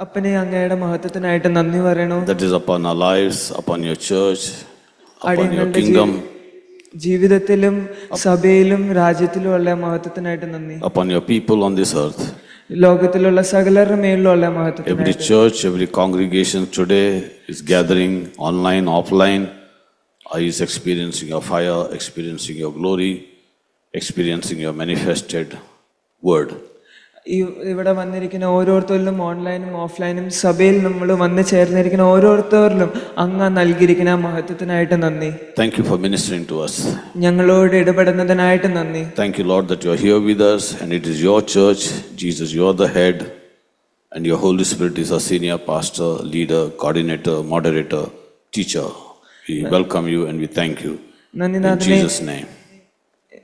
അപ്പനെ അങ്ങയുടെ മഹത്വത്തിനായിട്ട് നന്ദി പറയണു. That is upon our lives, upon your church, upon your kingdom, ജീവിതത്തിലും സഭയിലും രാജ്യത്തിലുമുള്ള മഹത്വത്തിനായിട്ട് നന്ദി. upon your people on this earth. ലോകത്തിലുള്ള സകലരുടെ മേലുള്ള മഹത്വത്തിനായിട്ട്. Every church, every congregation today is gathering online, offline, is experiencing your fire, experiencing your glory, experiencing your manifested word. ഇവിടെ വന്നിരിക്കുന്ന ഓരോരുത്തരിലും ഓൺലൈനും ഓഫ്ലൈനും സഭയിൽ നമ്മൾ വന്ന് ചേർന്നിരിക്കുന്ന ഓരോരുത്തരിലും അങ്ങ് നൽകിയിരിക്കുന്ന മഹത്വത്തിനായിട്ട് നന്ദി. Thank you for ministering to us. ഞങ്ങളോട് ഇടപെടുന്നതിനായിട്ട് നന്ദി. Thank you, Lord, that you are here with us and it is your church. Jesus, you are the head and your Holy Spirit is our senior pastor, leader, coordinator, moderator, teacher. We welcome you and we thank you. In Jesus' name.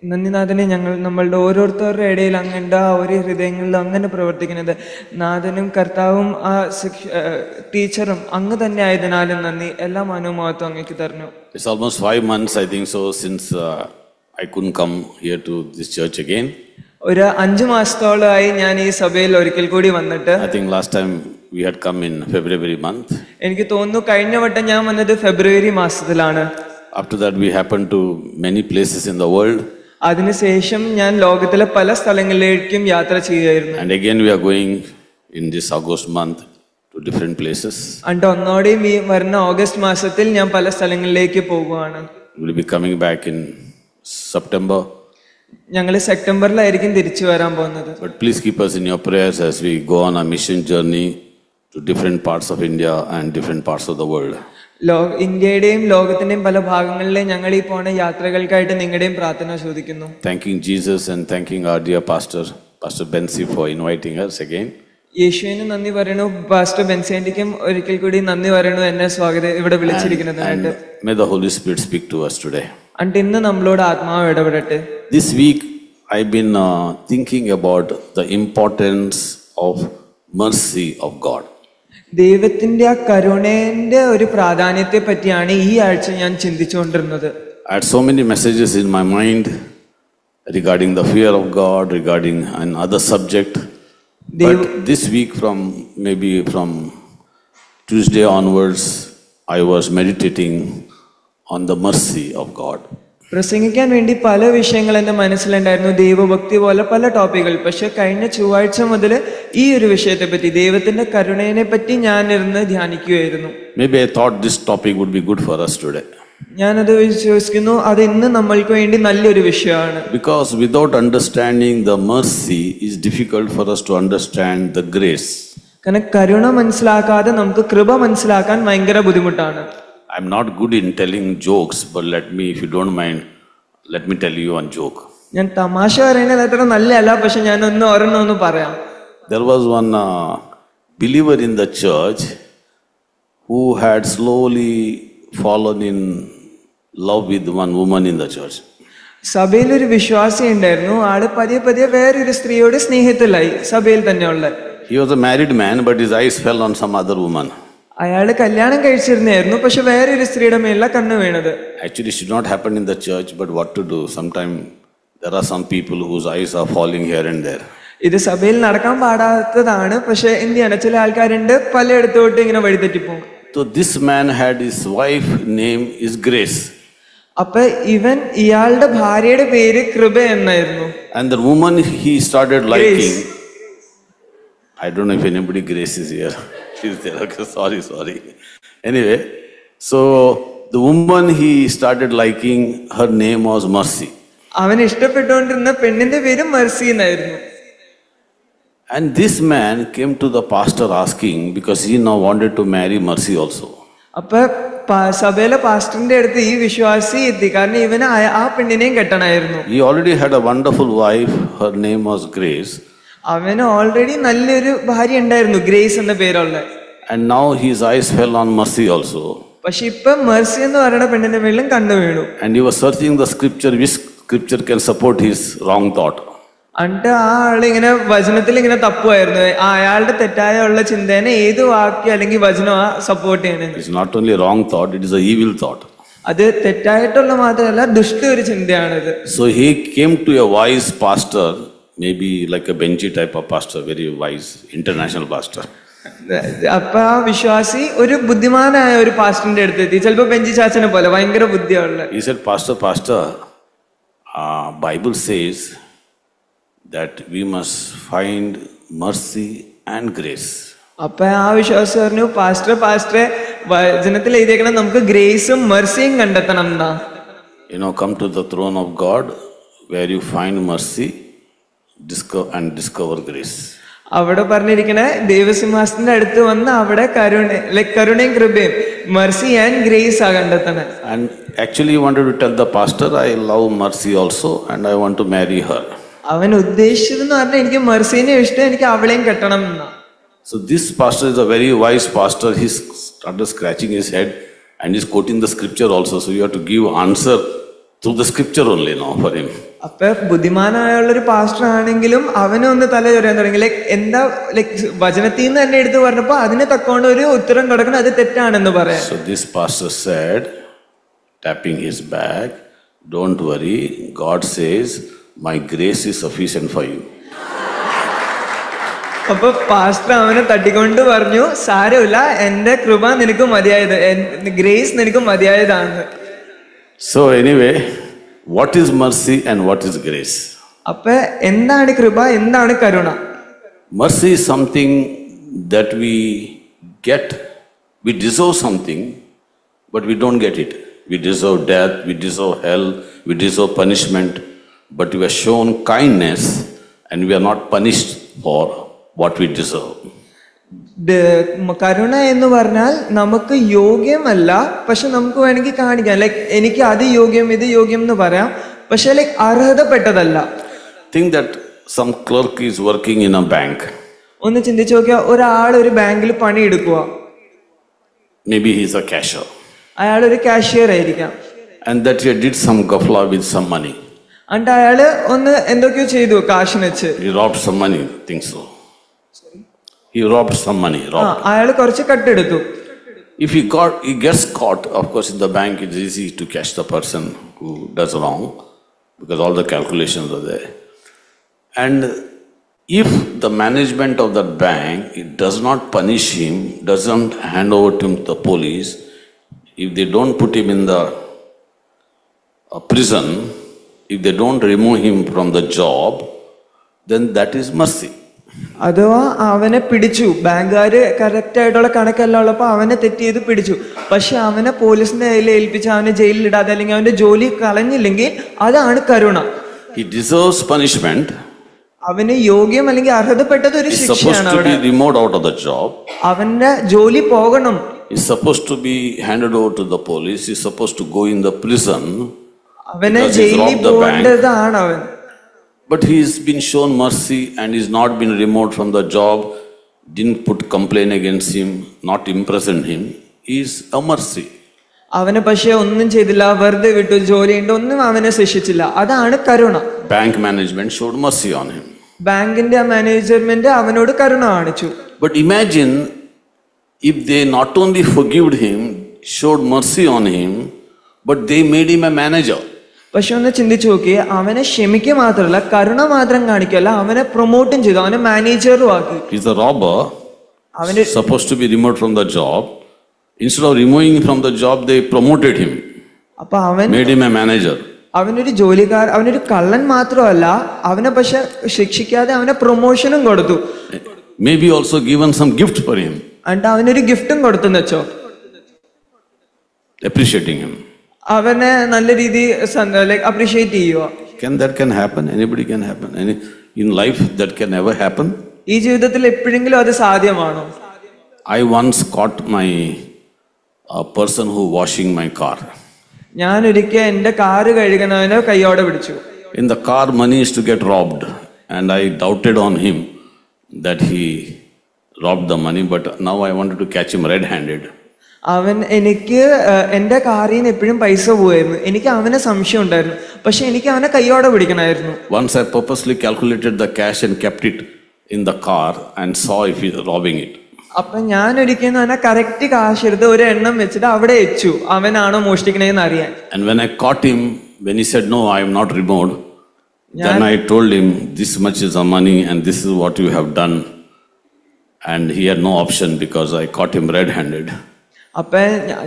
നന്ദിനാഥനെ, നമ്മളുടെ ഓരോരുത്തരുടെ ഇടയിൽ അങ്ങയുടെ ആ ഒരു ഹൃദയങ്ങളിൽ അങ്ങനെ പ്രവർത്തിക്കുന്നത് നാഥനും കർത്താവും ആ ടീച്ചറും അങ്ങ് തന്നെ ആയതിനാലും നന്ദി. എല്ലാ മനോമഹത്വം അങ്ങേക്ക് തരുന്നു. It's almost 5 months, I think so, since I couldn't come here to this church again. ഒരു 5 മാസത്തോളമായി ഞാൻ ഈ സഭയിൽ ഒരിക്കൽ കൂടി വന്നിട്ട്. I think last time we had come in February month. എനിക്ക് തോന്നുന്നു കഴിഞ്ഞ വട്ടം ഞാൻ വന്നത് ഫെബ്രുവരി മാസത്തിലാണ്. After that we happened to many places in the world. അതിനുശേഷം ഞാൻ ലോകത്തിലെ പല സ്ഥലങ്ങളിലേക്കും യാത്ര ചെയ്യുകയായിരുന്നു. And again we are going in this August month to different places. ഒന്നോടെയും ഈ വരുന്ന ഓഗസ്റ്റ് മാസത്തിൽ ഞാൻ പല സ്ഥലങ്ങളിലേക്ക് പോകുകയാണ്. We will be coming back in September. ഞങ്ങൾ സെപ്റ്റംബറിലായിരിക്കും തിരിച്ചു വരാൻ പോകുന്നത്. But please keep us in your prayers as we go on a mission journey to different parts of India and different parts of the world. ഇന്ത്യയുടെയും ലോകത്തിന്റെയും പല ഭാഗങ്ങളിലെയും ഞങ്ങൾ ഈ പോണ യാത്രകൾക്കായിട്ട് നിങ്ങളുടെയും പ്രാർത്ഥന ചോദിക്കുന്നു. Thanking Jesus and thanking our dear pastor Bensi for inviting us again. യേശുവിന് നന്ദി പറയണു, പാസ്റ്റർ ബെൻസിക്കും ഒരിക്കൽ കൂടി നന്ദി പറയണു എന്നെ ഇവിടെ വിളിച്ചിരിക്കുന്നതിനായിട്ട്. May the Holy Spirit speak to us today. ഇന്ന് നമ്മളോട് ആത്മാവ് ഇടപെടട്ടെ. This week I've been thinking about the importance of mercy of God. ദൈവത്തിന്റെ ആ കരുണയുടെ ഒരു പ്രാധാന്യത്തെ പറ്റിയാണ് ഈ ആഴ്ച ഞാൻ ചിന്തിച്ചുകൊണ്ടിരുന്നത്. I had so many messages in my mind regarding the fear of God, regarding another subject. But this week, from Tuesday onwards, I was meditating on the mercy of God. പ്രസംഗിക്കാൻ വേണ്ടി പല വിഷയങ്ങൾ എൻ്റെ മനസ്സിലുണ്ടായിരുന്നു, ദൈവഭക്തി പോലെ പല ടോപ്പിക്കുകൾ. പക്ഷെ കഴിഞ്ഞ ചൊവ്വാഴ്ച മുതൽ ഈ ഒരു വിഷയത്തെ പറ്റി, ദൈവത്തിന്റെ കരുണയെ പറ്റി ഞാൻ ഇരുന്ന് ധ്യാനിക്കുകയായിരുന്നു. Maybe I thought this topic would be good for us today. ഞാനത് വിശ്വസിക്കുന്നു, അത് ഇന്ന് നമ്മൾക്ക് വേണ്ടി നല്ലൊരു വിഷയമാണ്. Because without understanding the mercy, it's difficult for us to understand the grace. കാരണം കരുണ മനസ്സിലാക്കാതെ നമുക്ക് കൃപ മനസ്സിലാക്കാൻ ഭയങ്കര ബുദ്ധിമുട്ടാണ്. I'm not good in telling jokes, but if you don't mind, let me tell you one joke. ഞാൻ തമാശ പറയുന്നത് അത്ര നല്ലതല്ല, പക്ഷെ ഞാൻ ഒരെണ്ണം പറയാം. There was one believer in the church who had slowly fallen in love with one woman in the church. സഭയിൽ ഒരു വിശ്വാസി ഉണ്ടായിരുന്നു, ആള് പതിയെ പതിയെ വേറൊരു സ്ത്രീയോട് സ്നേഹത്തിലായി, സഭയിൽ തന്നെയുള്ള. He was a married man, but his eyes fell on some other woman. അയാള് കല്യാണം കഴിച്ചിരുന്നായിരുന്നു, പക്ഷെ വേറൊരു സ്ത്രീയുടെ മേലുള്ള കണ്ണ് വീണത്. Actually it should not happen in the church, but what to do? Sometimes there are some people whose eyes are falling here and there. ഇത് സഭയിൽ നടക്കാൻ പാടാത്തതാണ്, പക്ഷെ എന്തിനാണ് ചില ആൾക്കാരുണ്ട് പലയിടത്തോട്ട് ഇങ്ങനെ വഴിതെറ്റിപ്പോകും. So this man had his wife name is Grace. അപ്പൊ ഇയാളുടെ ഭാര്യയുടെ പേര് കൃപ എന്നായിരുന്നു. And the woman he started liking. I don't know if anybody Grace is here. She's there. Okay, sorry. Anyway, so the woman he started liking, her name was Mercy. അവൻ ഇഷ്ടപ്പെട്ടുകൊണ്ടിരുന്ന പെണ്ണിന്റെ പേര് mercy എന്നായിരുന്നു. And this man came to the pastor asking, because he now wanted to marry Mercy also. അപ്പൊ സഭയിലെ പാസ്റ്ററിന്റെ അടുത്ത് ഈ വിശ്വാസി എത്തി, കാരണം ഇവന് ആ പെണ്ണിനെയും കെട്ടണമായിരുന്നു. He already had a wonderful wife, her name was Grace. അവന് ഓൾറെഡി നല്ലൊരു ഭാര്യ ഉണ്ടായിരുന്നു, ഗ്രേസ് എന്ന പേരുള്ള. And now his eyes fell on Mercy also. പക്ഷെ ഇപ്പൊ മെർസി എന്ന് പറയുന്ന പെണ്ണിന്റെ മേലും കണ്ണു വീണു. And he was searching the scripture, which scripture can support his wrong thought. എന്നിട്ട് ആ ആള് ഇങ്ങനെ വചനത്തിൽ ഇങ്ങനെ തപ്പുമായിരുന്നു, അയാളുടെ തെറ്റായ ഉള്ള ചിന്തേനെ ഏത് വാക്യം അല്ലെങ്കിൽ വചനം സപ്പോർട്ട് ചെയ്യണേ. It's not only wrong thought, it is a evil thought. അത് തെറ്റായിട്ടുള്ള മാത്രമല്ല, ദുഷ്ട ഒരു ചിന്തയാണിത്. So he came to a wise pastor, maybe like a Benji type of pastor, very wise international pastor. അപ്പൊ ആ വിശ്വാസി ഒരു ബുദ്ധിമാനായ ഒരു പാസ്റ്ററിന്റെ അടുത്തെത്തി, ചിലപ്പോ ബെഞ്ചി ചാച്ചനെ പോലെ ഭയങ്കര ബുദ്ധിയുള്ള. He said, Pastor, Bible says that we must find mercy and grace. അപ്പൊ ആ വിശ്വാസി പറഞ്ഞു, പാസ്റ്ററെ വചനത്തിൽ എഴുതിയേക്കണം നമുക്ക് ഗ്രേസും മെർസിയും കണ്ടെത്തണം എന്നാ. Come to the throne of God where you find mercy and discover grace. അവിടെ പറഞ്ഞിരിക്കണേ ദൈവസിംഹാസനത്തിന്റെ അടുത്ത് വന്ന് അവിടെ കരുണയും കൃപയും മെർസി ആൻഡ് ഗ്രേസ് ആ കണ്ടെത്തണേ. And actually he wanted to tell the pastor, I love mercy also and I want to marry her. അവൻ ഉദ്ദേശിച്ചതെന്ന് പറഞ്ഞാൽ എനിക്ക് മെർസീനെ ഇഷ്ടം, എനിക്ക് അവളെയും കെട്ടണം എന്നാ. So this pastor is a very wise pastor. He started scratching his head and he's quoting the scripture also. So you have to give answer through the scripture only now for him. അപ്പൊ ബുദ്ധിമാനായുള്ളൊരു pastor ആണെങ്കിലും അവനൊന്ന് തല ചൊറിയാൻ തുടങ്ങി. എന്താ വചനത്തിൽ നിന്ന് തന്നെ എടുത്ത് പറഞ്ഞപ്പോ അതിന് തക്കോണ്ട് ഒരു ഉത്തരം കൊടുക്കണം, അത് തെറ്റാണെന്ന് പറയാം. So this pastor said, tapping his back, don't worry, God says my grace is sufficient for you. അപ്പൊ പാസ്റ്റർ അവനെ തട്ടിക്കൊണ്ട് പറഞ്ഞു, സാരമില്ല, എന്റെ കൃപ നിനക്ക് മതിയായത്, ഗ്രേസ് നിനക്ക് മതിയായതാണ്. So anyway, what is mercy and what is grace? അപ്പൊ എന്താണ് കൃപ, എന്താണ് കരുണ? Mercy is something that we get. We deserve something, but we don't get it. We deserve death, we deserve hell, we deserve punishment, but we are shown kindness and we are not punished for what we deserve. കരുണ എന്ന് പറഞ്ഞാൽ നമുക്ക് യോഗ്യമല്ല, പക്ഷെ നമുക്ക് വേണമെങ്കിൽ കാണിക്കാം. എനിക്ക് അത് യോഗ്യം ഇത് യോഗ്യം എന്ന് പറയാം, പക്ഷെ അർഹതപ്പെട്ടതല്ല. Think that some clerk is working in a bank. ഒന്ന് ചിന്തിച്ചു നോക്കിയാൽ ഒരാൾ ഒരു ബാങ്കിൽ പണിയെടുക്കുക. Maybe he is a cashier. അയാൾ ഒരു കാഷ്യർ ആയിരിക്കാം. And that he did some gafla with some money. എന്നിട്ട് അയാള് ഒന്ന് എന്തൊക്കെയോ ചെയ്തു കാശിന് വെച്ച്. He robbed some money, think so. He robbed some money. അയാൾ കുറച്ച് കട്ടെടുത്തു. If he gets caught, of course in the bank it's easy to catch the person who does wrong because all the calculations are there. And if the management of that bank, it does not punish him, doesn't hand over to him to the police, if they don't put him in the prison, if they don't remove him from the job, then that is mercy. അഥവാ അവനെ പിടിച്ചു, ബാങ്കുകാര് correct ആയിട്ടുള്ള കണക്കെല്ലാം ഉള്ളപ്പോ അവനെ തെറ്റ് ചെയ്ത് പിടിച്ചു, പക്ഷെ അവനെ പോലീസിന്റെ കയ്യിൽ ഏൽപ്പിച്ച് അവനെ ജയിലിൽ ഇടാതെ അല്ലെങ്കിൽ അവന്റെ ജോലി കളഞ്ഞില്ലെങ്കിൽ അതാണ് കരുണ. He deserves punishment. അവന് യോഗ്യം അല്ലെങ്കിൽ അർഹതപ്പെട്ടത് ഒരു ശിക്ഷയാണ്. Removed out of the job. അവന്റെ ജോലി പോകണം. He's supposed to be handed over to the police. He's supposed to go in the prison. അവനെ ജയിലിൽ പോകേണ്ടതാണ് അവൻ. But he's been shown mercy and he's not been removed from the job, didn't put complaint against him, not imprisoned him. He's a mercy. അവനെ പക്ഷെ ഒന്നും ചെയ്തില്ല, വെറുതെ വിട്ടു, ജോലിയുണ്ട്, ഒന്നും അവനെ ശിക്ഷിച്ചില്ല, അതാണ് കരുണ. Bank management showed mercy on him. ബാങ്കിന്റെ മാനേജ്മെന്റ് അവനോട് കരുണ കാണിച്ചു. But imagine if they not only forgave him, showed mercy on him, but they made him a manager. പക്ഷെ ഒന്ന് ചിന്തിച്ചു നോക്കിയേ, അവനെ ക്ഷമിക്കുക മാത്രമല്ല കരുണ മാത്രം കാണിക്കല്ല, അവനെ പ്രൊമോട്ടും ചെയ്തു, അവനെ മാനേജറും ആക്കി. He's a robber, supposed to be removed from the job. Instead of removing him from the job, they promoted him, അപ്പൊ അവൻ made him a manager. അവനൊരു ജോലിക്കാർ, അവനൊരു കള്ളൻ മാത്രമല്ല, അവനെ പക്ഷെ ശിക്ഷിക്കാതെ അവനെ പ്രൊമോഷനും കൊടുത്തു. Maybe also given some gift for him. എന്നിട്ട് അവനൊരു ഗിഫ്റ്റും കൊടുത്തെന്ന് വെച്ചോ, appreciating him. അവനെ നല്ല രീതിയിൽ അപ്രീഷിയേറ്റ് ചെയ്യുക. Can happen? Anybody can happen. In life that can never happen. ഈ ജീവിതത്തിൽ എപ്പോഴെങ്കിലും അത് സാധ്യമാണോ? I once caught a person who washing my car. ഞാൻ ഒരിക്കൽ എന്റെ കാറ് കഴുകുന്നവനെ കൈയോടെ പിടിച്ചു. In the car, money is to get robbed, and I doubted on him that he robbed the money, but now I wanted to catch him red-handed. എനിക്ക് എന്റെ കാറിൽ നിന്ന് എപ്പോഴും പൈസ പോവായിരുന്നു, എനിക്ക് അവനെ സംശയം ഉണ്ടായിരുന്നു, പക്ഷെ എനിക്ക് അവനെ കൈയോടെ പിടിക്കണമായിരുന്നു. Once I purposely calculated the cash and kept it in the car and saw if he is robbing it. അപ്പൊ ഞാൻ ഒരിക്കലും അവനെ കറക്റ്റ് കാശ് എടുത്ത് ഒരു എണ്ണം വെച്ചിട്ട് അവിടെ വെച്ചു, അവനാണോ മോഷ്ടിക്കണേന്ന് അറിയാൻ. And when I caught him, when he said no, I am not removed, then I told him this much is the money and this is what you have done. and he had no option because I caught him red-handed. അപ്പൊ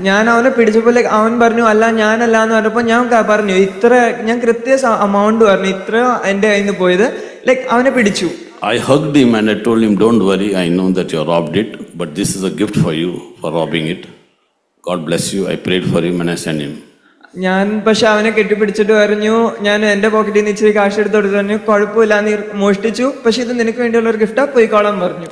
ഞാൻ അവനെ പിടിച്ചപ്പോൾ അവൻ പറഞ്ഞു അല്ല ഞാനല്ല എന്ന് പറഞ്ഞപ്പോ ഞാൻ പറഞ്ഞു ഇത്ര ഞാൻ കൃത്യ amount പറഞ്ഞു ഇത്ര എന്റെ കയ്യിൽ നിന്ന് പോയത് അവനെ പിടിച്ചു. I hugged him and I told him, don't worry, I know that you robbed it, but this is a gift for you for robbing it. God bless you. I prayed for him and I sent him. ഞാൻ പക്ഷെ അവനെ കെട്ടിപ്പിടിച്ചിട്ട് പറഞ്ഞു, ഞാൻ എന്റെ പോക്കറ്റിൽ നിന്ന് ഇച്ചിരി കാശ് എടുത്തോട്ട് പറഞ്ഞു കുഴപ്പമില്ല നീ മോഷ്ടിച്ചു, പക്ഷെ ഇത് നിനക്ക് വേണ്ടിയുള്ള ഒരു ഗിഫ്റ്റാ, പോയിക്കോളാൻ പറഞ്ഞു.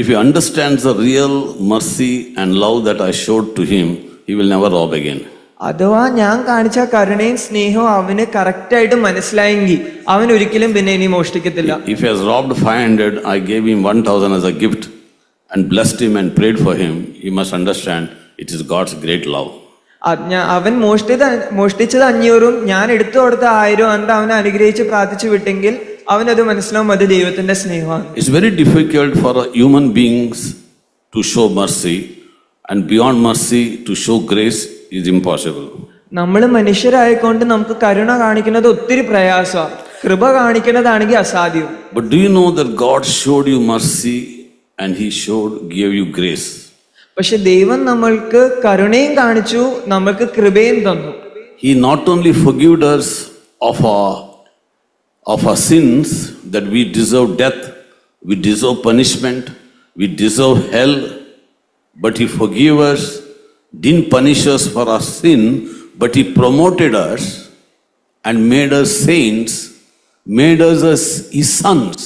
If he understands the real mercy and love that I showed to him, he will never rob again. അഥവാ ഞാൻ കാണിച്ച കരുണയും സ്നേഹവും അവന് കറക്റ്റ് ആയിട്ട് മനസ്സിലായെങ്കിൽ അവൻ ഒരിക്കലും പിന്നെ ഇനി മോഷ്ടിക്കത്തില്ല. If he has robbed 500, I gave him 1,000 as a gift and blessed him and prayed for him. He must understand it is God's great love. അവൻ മോഷ്ടിച്ചത് 500 ഞാൻ എടുത്തു കൊടുത്ത 1000 എന്നിട്ട് അവനെ അനുഗ്രഹിച്ച് പ്രാർത്ഥിച്ചു വിട്ടെങ്കിൽ അവനത് മനസ്സിലാവും അത് ദൈവത്തിന്റെ സ്നേഹമാണ്. It's very difficult for human beings to show mercy, and beyond mercy to show grace is impossible. നമ്മൾ മനുഷ്യരായിക്കൊണ്ട് നമുക്ക് കരുണ കാണിക്കുന്നത് ഒത്തിരി പ്രയാസമാണ്, കൃപ കാണിക്കുന്നതാണെങ്കിൽ അസാധ്യം. But do you know that God showed you mercy and he gave you grace? പക്ഷെ ദൈവം നമ്മൾക്ക് കരുണയും കാണിച്ചു, നമ്മൾക്ക് കൃപയും തന്നു. He not only forgave us of our sins, that we deserve death, we deserve punishment, we deserve hell, but he forgave us, didn't punish us for our sin, but he promoted us and made us saints, made us as his sons.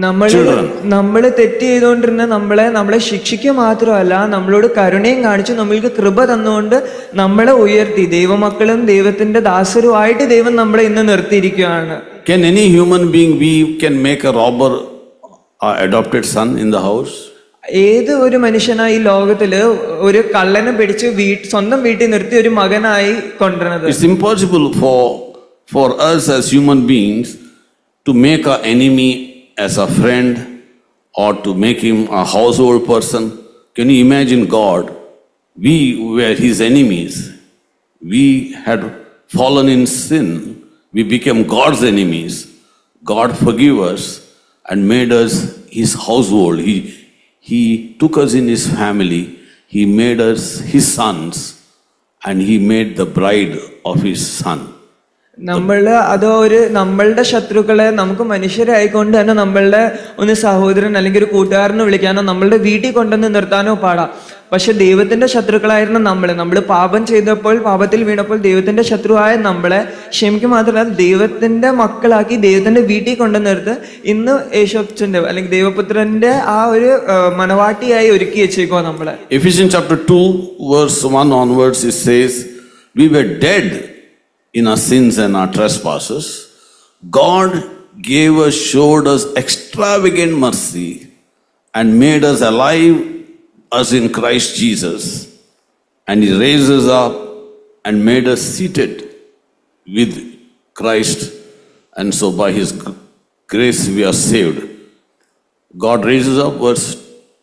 നമ്മള് തെറ്റ് ചെയ്തുകൊണ്ടിരുന്ന നമ്മളെ ശിക്ഷിക്കുക മാത്രമല്ല, നമ്മളോട് കരുണയും കാണിച്ചു, നമ്മൾക്ക് കൃപ തന്നുകൊണ്ട് നമ്മളെ ഉയർത്തി ദൈവമക്കളും ദൈവത്തിന്റെ ദാസരുമായിട്ട് ദൈവം നമ്മളെ ഇന്ന് നിർത്തിയിരിക്കുകയാണ്. Can any human being can make a robber or adopted son in the house? ഏത് ഒരു മനുഷ്യനായി ലോകത്തില് ഒരു കള്ളനെ പിടിച്ച് സ്വന്തം വീട്ടിൽ നിർത്തി ഒരു മകനായി കൊണ്ടുവരുന്നത്? It's impossible for us as human beings to make our enemy as a friend or to make him a household person. Can you imagine God? We were his enemies. We had fallen in sin. We became God's enemies. God forgave us and made us his household. He took us in his family. He made us his sons and he made the bride of his son. നമ്മളുടെ ശത്രുക്കളെ നമുക്ക് മനുഷ്യരായിക്കൊണ്ട് തന്നെ നമ്മളുടെ ഒന്ന് സഹോദരൻ അല്ലെങ്കിൽ ഒരു കൂട്ടുകാരനെ വിളിക്കാനോ നമ്മളുടെ വീട്ടിൽ കൊണ്ടുവന്ന് നിർത്താനോ പാടാം. പക്ഷെ ദൈവത്തിന്റെ ശത്രുക്കളായിരുന്ന നമ്മൾ പാപം ചെയ്തപ്പോൾ, പാപത്തിൽ വീണപ്പോൾ ദൈവത്തിന്റെ ശത്രുവായ നമ്മളെ ക്ഷമിക്കുക മാത്രമല്ല ദൈവത്തിന്റെ മക്കളാക്കി ദൈവത്തിന്റെ വീട്ടിൽ കൊണ്ടുവന്നിരുത്ത് ഇന്ന് യേശുവിന്റെ അല്ലെങ്കിൽ ദൈവപുത്രന്റെ ആ ഒരു മണവാട്ടിയായി ഒരുക്കി വെച്ചേക്കുവാ നമ്മളെ. Ephesians chapter 2 verse 1 onwards it says, we were dead in our sins and our trespasses. God showed us extravagant mercy and made us alive as in Christ Jesus, and he raised us up and made us seated with Christ, and so by his grace we are saved. God raises up, verse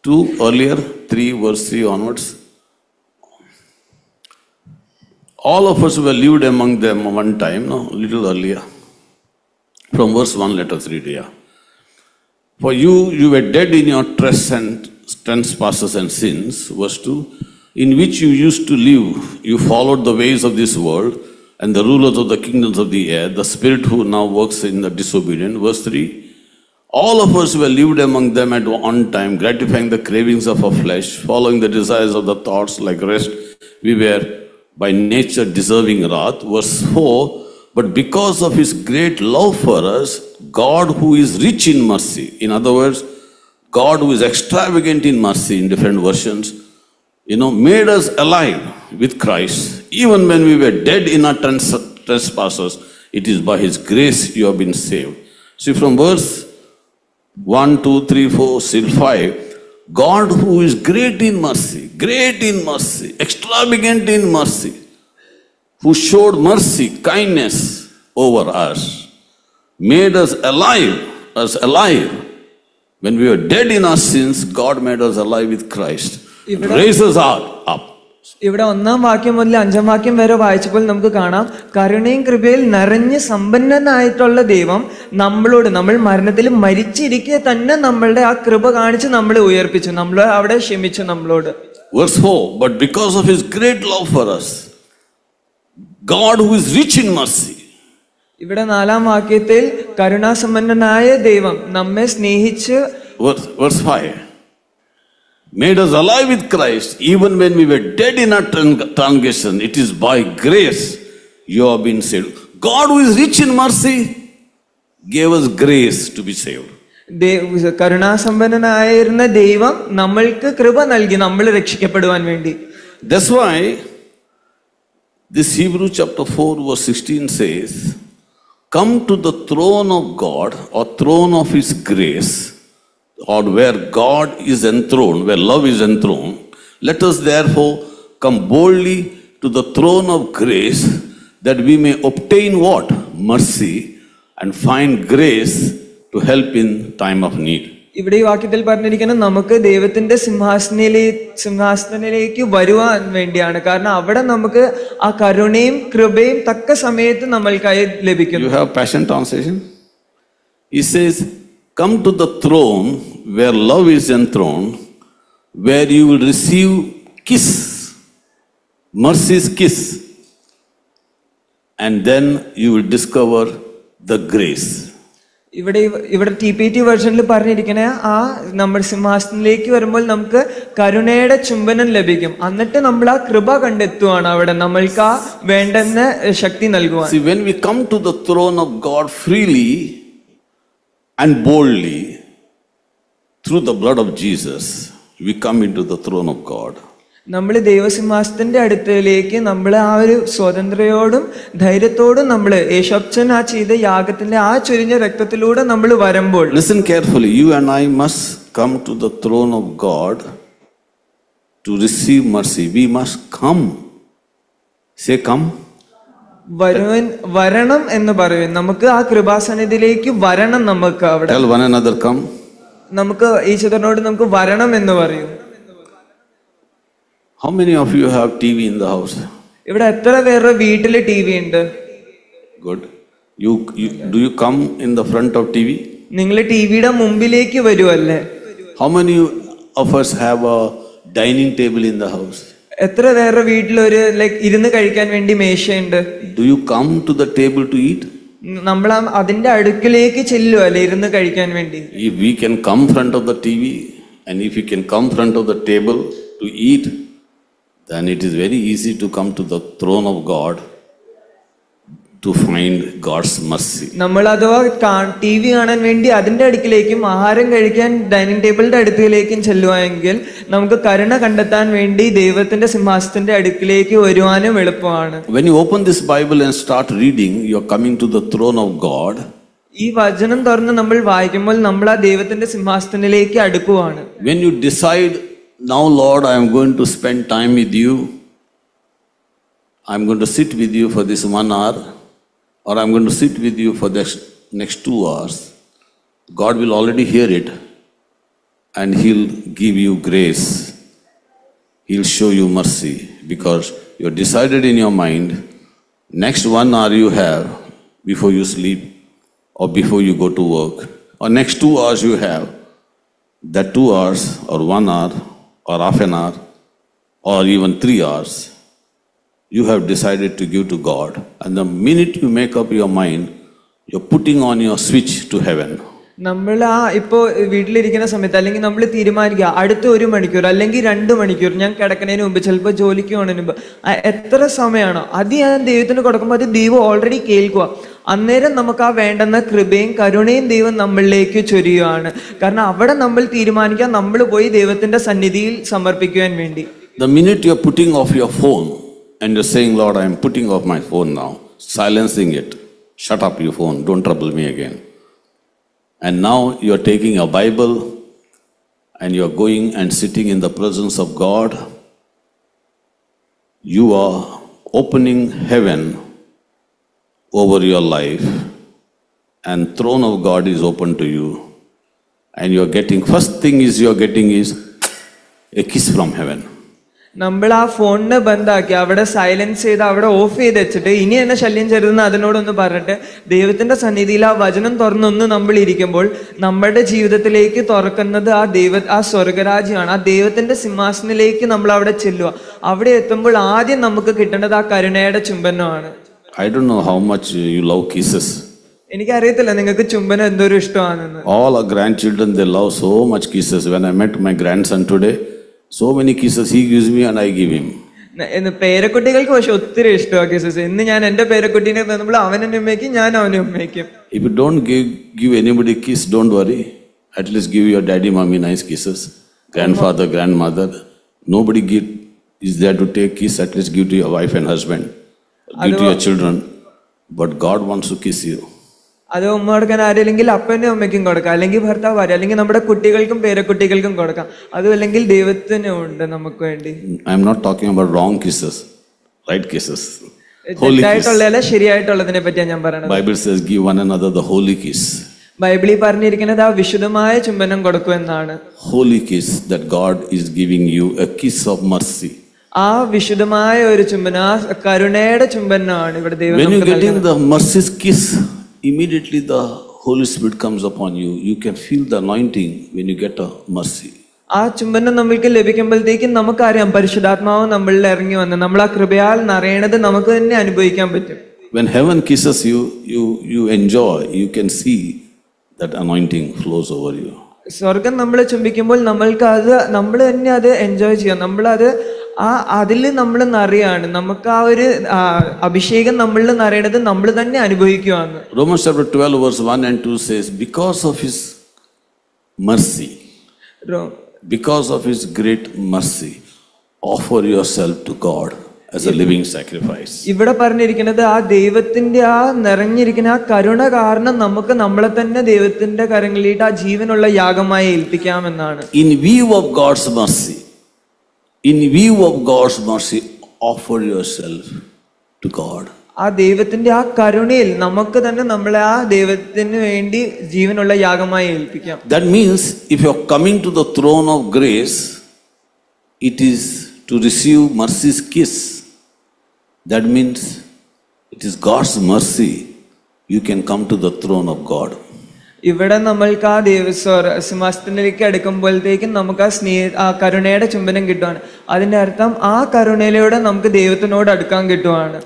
2 earlier, 3 verse 3 onwards. All of us were lived among them one time, no, a little earlier. From verse 1, let us read here. For you were dead in your trespasses and sins, verse 2, in which you used to live. You followed the ways of this world and the rulers of the kingdoms of the air, the spirit who now works in the disobedient. Verse 3, all of us were lived among them at one time, gratifying the cravings of our flesh, following the desires of the thoughts. Like rest, we were by nature deserving wrath. Verse 4, but because of his great love for us, God who is rich in mercy, in other words, God who is extravagant in mercy in different versions, made us alive with Christ. Even when we were dead in our trespasses, it is by his grace you have been saved. See, from verse 1, 2, 3, 4, till 5, God who is great in mercy, extravagant in mercy, who showed mercy, kindness over us, made us alive. When we were dead in our sins, God made us alive with Christ. Raised us up. ഇവിടെ 1-ാം വാക്യം മുതൽ 5-ാം വാക്യം വരെ വായിച്ചപ്പോൾ നമുക്ക് കാണാം, കരുണയും കൃപയിൽ നിറഞ്ഞ് സമ്പന്നനായിട്ടുള്ള ദൈവം നമ്മളോട്, നമ്മൾ മരണത്തിൽ മരിച്ചിരിക്കെ തന്നെ നമ്മളുടെ ആ കൃപ കാണിച്ച് നമ്മളെ ഉയർപ്പിച്ചു, നമ്മളെ അവിടെ ക്ഷമിച്ചു നമ്മളോട്. Verse 4, but because of his great love for us, God who is rich in mercy. ഇവിടെ 4-ാം വാക്യത്തിൽ കരുണാസമ്പന്നനായ ദൈവം നമ്മെ സ്നേഹിച്ച്, Verse 5, made us alive with Christ even when we were dead in our transgression. It is by grace you have been saved. God who is rich in mercy gave us grace to be saved. കരുണാസമ്പന്നനായിരുന്ന ദൈവം നമ്മൾക്ക് കൃപ നൽകി നമ്മൾ രക്ഷിക്കപ്പെടുവാൻ വേണ്ടി. That's why this Hebrew chapter 4 verse 16 says, come to the throne of God or throne of his grace, or where God is enthroned, where love is enthroned. Let us therefore come boldly to the throne of grace, that we may obtain what? Mercy, and find grace to help in time of need. ഇവിടെ ഈ വാക്യത്തിൽ പറഞ്ഞിരിക്കുന്നത് നമുക്ക് ദൈവത്തിന്റെ സിംഹാസനത്തിലേക്ക് വരുവാൻ വേണ്ടിയാണ്. കാരണം അവിടെ നമുക്ക് ആ കരുണയും കൃപയും തക്ക സമയത്ത് നമ്മൾക്കായി ലഭിക്കും. You have Passion translation? He says, come to the throne where love is enthroned, where you will receive kiss, mercy's kiss, and then you will discover the grace. ഇവിടെ TPT വേർഷനിൽ പറഞ്ഞിരിക്കുന്ന ആ നമ്മുടെ സിംഹാസനത്തിലേക്ക് വരുമ്പോൾ നമുക്ക് കരുണയുടെ ചുംബനം ലഭിക്കും. എന്നിട്ട് നമ്മൾ ആ കൃപ കണ്ടെത്തുവാണ് അവിടെ നമ്മൾക്ക് ആ വേണ്ടുന്ന ശക്തി നൽകുവാൻ. See, when we come to the throne of God freely and boldly through the blood of Jesus, we come into the throne of God. നമ്മൾ ദൈവസിംഹാസനത്തിന്റെ അടുത്തേക്ക് നമ്മൾ ആ ഒരു സ്വതന്ത്രയോടും ധൈര്യത്തോടും നമ്മൾ യേശുഅപ്പൻ ആ ചെയ്ത യാഗത്തിന്റെ ആ ചൊരിഞ്ഞ രക്തത്തിലൂടെ നമ്മൾ വരുമ്പോൾ, listen carefully, you and I must come to the throne of God to receive mercy. We must come. Say come. വരണം എന്ന് പറയും. നമുക്ക് ആ കൃപാസന്നിധിയിലേക്ക് വരണം. നമുക്ക് അവിടെ tell one another come. നമുക്ക് ഈശ്വരനോട് നമുക്ക് വരണം എന്ന് പറയും. How many of you have TV in the house? ഇവിടെ എത്ര പേരുടെ വീട്ടില് ടിവി ഉണ്ട്? Good. Do you come in the front of TV? നിങ്ങൾ ടിവിയുടെ മുമ്പിലേക്ക് വരുവല്ലേ? How many of us have a dining table in the house? എത്ര പേരുടെ വീട്ടിൽ ഒരു ഇരുന്ന് കഴിക്കാൻ വേണ്ടി മേശയുണ്ട്? Do you come to the table to eat? നമ്മൾ അതിന്റെ അടുക്കിലേക്ക് ചെല്ലുവല്ലേ ഇരുന്ന് കഴിക്കാൻ വേണ്ടി? If we can come front of the TV and if we can come front of the table to eat, then it is very easy to come to the throne of God to find God's mercy. നമ്മൾ അഥവാ TV കാണാൻ വേണ്ടി അതിന്റെ അടുക്കിലേക്കും ആഹാരം കഴിക്കാൻ dining ടേബിളിന്റെ അടുക്കിലേക്കും ചെല്ലുവാണെങ്കിൽ നമുക്ക് കരുണ കണ്ടെത്താൻ വേണ്ടി ദൈവത്തിന്റെ സിംഹാസനത്തിന്റെ അടുക്കിലേക്ക് വരുവാനും എളുപ്പമാണ്. When you open this Bible and start reading, you are coming to the throne of God. ഈ വചനം തുറന്ന് നമ്മൾ വായിക്കുമ്പോൾ നമ്മൾ ആ ദൈവത്തിന്റെ സിംഹാസനത്തിലേക്ക് അടുക്കുവാണ്. When you decide, now Lord, I am going to spend time with you, I am going to sit with you for this 1 hour, or I am going to sit with you for the next 2 hours, God will already hear it and He'll give you grace. He'll show you mercy because you have decided in your mind, next 1 hour you have before you sleep or before you go to work, or next 2 hours you have, that 2 hours or 1 hour or half an hour or even 3 hours, you have decided to give to God. And the minute you make up your mind, you're putting on your switch to heaven. നമ്മൾ ഇപ്പോൾ വീട്ടിലിരിക്കുന്ന സമയത്ത് അല്ലെങ്കിൽ നമ്മൾ തീരുമാനിക്കുക അടുത്ത 1 മണിക്കൂർ അല്ലെങ്കിൽ 2 മണിക്കൂർ ഞാൻ കിടക്കുന്നതിന് മുമ്പ്, ചിലപ്പോൾ ജോലിക്ക് പോകുന്നതിന് മുമ്പ്, എത്ര സമയമാണോ അത് ഞാൻ ദൈവത്തിന് കൊടുക്കുമ്പോൾ അത് ദൈവം ഓൾറെഡി കേൾക്കുക. അന്നേരം നമുക്ക് ആ വേണ്ടുന്ന കൃപയും കരുണയും ദൈവം നമ്മളിലേക്ക് ചൊരിയുകയാണ്. കാരണം അവിടെ നമ്മൾ തീരുമാനിക്കുക നമ്മൾ പോയി ദൈവത്തിന്റെ സന്നിധിയിൽ സമർപ്പിക്കുവാൻ വേണ്ടി. The minute you're putting off your phone and you're saying, Lord, I am putting off my phone now, silencing it, shut up your phone, don't trouble me again. And now you're taking a Bible and you're going and sitting in the presence of God. You are opening heaven over your life and throne of God is open to you. And you're getting, first thing is you're getting is a kiss from heaven. നമ്മൾ ആ ഫോണിനെ ബന്ധാക്കി അവിടെ silence ചെയ്ത് അവിടെ of ചെയ്ത് വെച്ചിട്ട് ഇനി എന്നെ ശല്യം ചെയ്തെന്ന് അതിനോടൊന്ന് പറഞ്ഞിട്ട് ദൈവത്തിന്റെ സന്നിധിയിൽ ആ വചനം തുറന്നൊന്ന് നമ്മൾ ഇരിക്കുമ്പോൾ നമ്മുടെ ജീവിതത്തിലേക്ക് തുറക്കുന്നത് ആ സ്വർഗരാജ്യമാണ്. ആ ദൈവത്തിന്റെ സിംഹാസനത്തിലേക്ക് നമ്മൾ അവിടെ ചെല്ലുക. അവിടെ എത്തുമ്പോൾ ആദ്യം നമുക്ക് കിട്ടേണ്ടത് ആ കരുണയുടെ ചുംബനമാണ്. I don't know how much you love kisses. എനിക്കറിയത്തില്ല നിങ്ങൾക്ക് ചുംബനം എന്തോരം ഇഷ്ടമാണെന്ന്. All our grandchildren, they love so much kisses. When I met my grandson today, so many kisses he gives me and I give him. പേരക്കുട്ടികൾക്ക് പക്ഷെ ഒത്തിരി ഇഷ്ടമാണ് kisses. ഇന്ന് ഞാൻ എന്റെ പേരക്കുട്ടീനെ തന്നപ്പോൾ അവൻ എന്നെ ഉമ്മയ്ക്കും ഞാൻ അവനെ ഉമ്മയ്ക്കും. If you don't give anybody kiss, don't worry. At least give your daddy, mommy nice kisses. Grandfather, grandmother. Nobody is there to take kiss. At least give to your wife and husband. Give to your children. But God wants to kiss you. അത് ഉമ്മ കൊടുക്കാൻ ആരില്ലെങ്കിൽ അപ്പനും അമ്മയ്ക്കും കൊടുക്കാം, അല്ലെങ്കിൽ ഭർത്താവ് ആരും, അല്ലെങ്കിൽ നമ്മുടെ കുട്ടികൾക്കും പേരക്കുട്ടികൾക്കും കൊടുക്കാം. അതും അല്ലെങ്കിൽ ദൈവത്തിനും ഉണ്ട് നമുക്ക് വേണ്ടി. I am not talking about wrong kisses, right kisses. തെറ്റായിട്ടുള്ളതല്ല ശരിയായിട്ടുള്ളതിനെ പറ്റിയാണ് ഞാൻ പറയുന്നത്. Bible says give one another the holy kiss. ബൈബിളിൽ പറഞ്ഞിരിക്കുന്നത് ആ വിശുദ്ധമായ ചുംബനം കൊടുക്കും എന്നാണ്. Holy kiss, that God is giving you a kiss of mercy. ആ വിശുദ്ധമായ ഒരു ചുംബനം, ആ കരുണയുടെ ചുംബനമാണ് ഇവിടെ ദൈവം. When you getting the mercy's kiss, immediately the Holy Spirit comes upon you. You can feel the anointing when you get a mercy. ആ ചുംബനം നമ്മൾക്ക് ലഭിക്കുമ്പോഴത്തേക്കും നമുക്കറിയാം പരിശുദ്ധാത്മാവ് നമ്മളിൽ ഇറങ്ങി വന്ന് നമ്മൾ ആ കൃപയാൽ നിറയണത് നമുക്ക് തന്നെ അനുഭവിക്കാൻ പറ്റും. When heaven kisses you, you enjoy. You can see that anointing flows over you. സ്വർഗം നമ്മളെ ചുംബിക്കുമ്പോൾ നമ്മൾക്ക് നമ്മൾ തന്നെ അത് എൻജോയ് ചെയ്യാം. നമ്മളത് അതിൽ നമ്മൾ നിറയാണ്. നമുക്ക് ആ ഒരു അഭിഷേകം നമ്മളിൽ നിറയണത് നമ്മൾ തന്നെ അനുഭവിക്കുകയാണ്. Romans chapter 12 verse 1 and 2 says, because of his mercy, because of his great mercy, offer yourself to God as a living sacrifice. ഇവിടെ പറഞ്ഞിരിക്കുന്നത് ആ ദൈവത്തിന്റെ ആ നിറഞ്ഞിരിക്കുന്ന ആ കരുണ കാരണം നമുക്ക് നമ്മളെ തന്നെ ദൈവത്തിന്റെ കരങ്ങളിട്ട് ആ ജീവനുള്ള യാഗമായി ഏൽപ്പിക്കാമെന്നാണ്. In view of God's mercy, offer yourself to God. ആ ദൈവത്തിന്റെ ആ കരുണയിൽ നമുക്ക് തന്നെ നമ്മളെ ആ ദൈവത്തിന് വേണ്ടി ജീവനുള്ള യാഗമായി ഏൽപ്പിക്കാം. That means if you are coming to the throne of grace, it is to receive mercy's kiss. That means it is God's mercy. You can come to the throne of God. ഇവിടെ നമ്മൾക്ക് ആ സിംഹാസനത്തിലേക്ക് അടുക്കുമ്പോഴത്തേക്കും നമുക്ക് ആ കരുണയുടെ ചുംബനം കിട്ടുവാണ്. അതിന്റെ അർത്ഥം ആ കരുണയിലൂടെ നമുക്ക് ദൈവത്തിനോട് അടുക്കാൻ കിട്ടുവാണ്.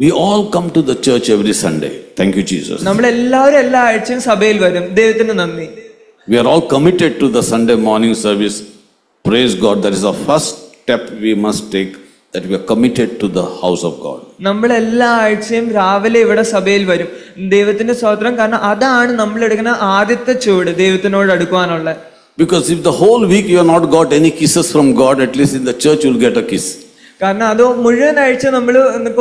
We all come to the church every Sunday. Thank you, Jesus. നമ്മൾ എല്ലാവരും എല്ലാ ആഴ്ചയും സഭയിൽ വരും. ദൈവത്തിന് നന്ദി. We are all committed to the Sunday morning service. Praise God. That is the first step we must take, that we are committed to the house of God. നമ്മൾ എല്ലാ ആഴ്ചയും രാവിലെ ഇവിടെ സഭയിൽ വരും. ദൈവത്തിന്റെ സ്തോത്രം. കാരണം അതാണ് നമ്മൾ എടുക്കുന്ന ആദ്യത്തെ ചുവട് ദൈവത്തിനോട് അടുക്കുവാനുള്ള. Because if the whole week you have not got any kisses from God, at least in the church you will get a kiss. കാരണം അത് മുഴുവൻ ആഴ്ച നമ്മൾ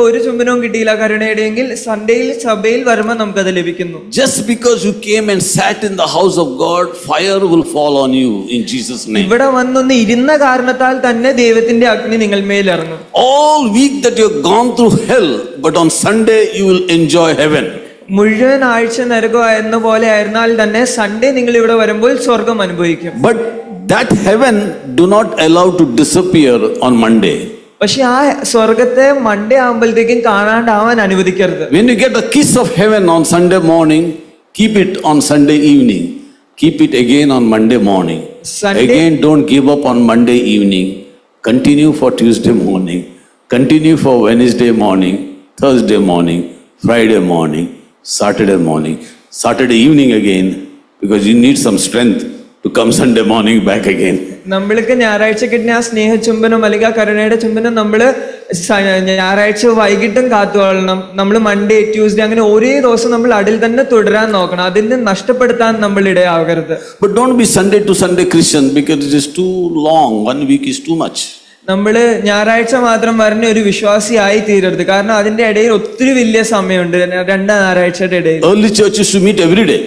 ഒരു ചുംബനവും കിട്ടിയില്ല കരുണയുടെയെങ്കിൽ സൺഡേയിൽ സഭയിൽ വരുമ്പോൾ നമുക്കത് ലഭിക്കുന്നു. Just because you came and sat in the house of God, fire will fall on you in Jesus' name. ഇവിടെ വന്നൊന്ന് ഇരുന്ന കാരണത്താൽ തന്നെ ദൈവത്തിന്റെ അഗ്നി നിങ്ങൾ മേൽ ഇറങ്ങും. All week that you have gone through hell, but on Sunday you will enjoy heaven. മുഴുവൻ ആഴ്ച നരകം എന്ന പോലെ ആയിരുന്നാൽ തന്നെ സൺഡേ നിങ്ങൾ ഇവിടെ വരുമ്പോൾ സ്വർഗം അനുഭവിക്കും. But that heaven do not allow to disappear on Monday. പക്ഷെ ആ സ്വർഗത്തെ മൺഡേ ആകുമ്പോഴത്തേക്കും കാണാണ്ടാവാൻ അനുവദിക്കരുത്. When you get a kiss of heaven on Sunday morning, keep it on Sunday evening. Keep it again on Monday morning. Again, don't give up on Monday evening. Continue for Tuesday morning. Continue for Wednesday morning, Thursday morning, Friday morning, Saturday morning, Saturday evening again, because you need some strength to come Sunday morning back again. നമ്മൾക്ക് ഞായറാഴ്ച കിട്ടുന്ന ആ സ്നേഹ ചുംബനം അല്ലെങ്കിൽ ആ കരുണയുടെ ചുംബനം നമ്മള് ഞായറാഴ്ച വൈകിട്ടും കാത്തുകൊള്ളണം. നമ്മൾ മൺഡേ ട്യൂസ്ഡേ അങ്ങനെ ഒരേ ദിവസം നമ്മൾ അതിൽ തന്നെ തുടരാൻ നോക്കണം. അതിന് നഷ്ടപ്പെടുത്താൻ നമ്മൾ ഇടയാകരുത്. But don't be Sunday to Sunday Christian, because it is too long. 1 week is too much. നമ്മള് ഞായറാഴ്ച മാത്രം വരുന്ന ഒരു വിശ്വാസിയായി തീരരുത്. കാരണം അതിന്റെ ഇടയിൽ ഒത്തിരി വലിയ സമയമുണ്ട് 2 ഞായറാഴ്ചയുടെ ഇടയിൽ. Early church used to meet every day.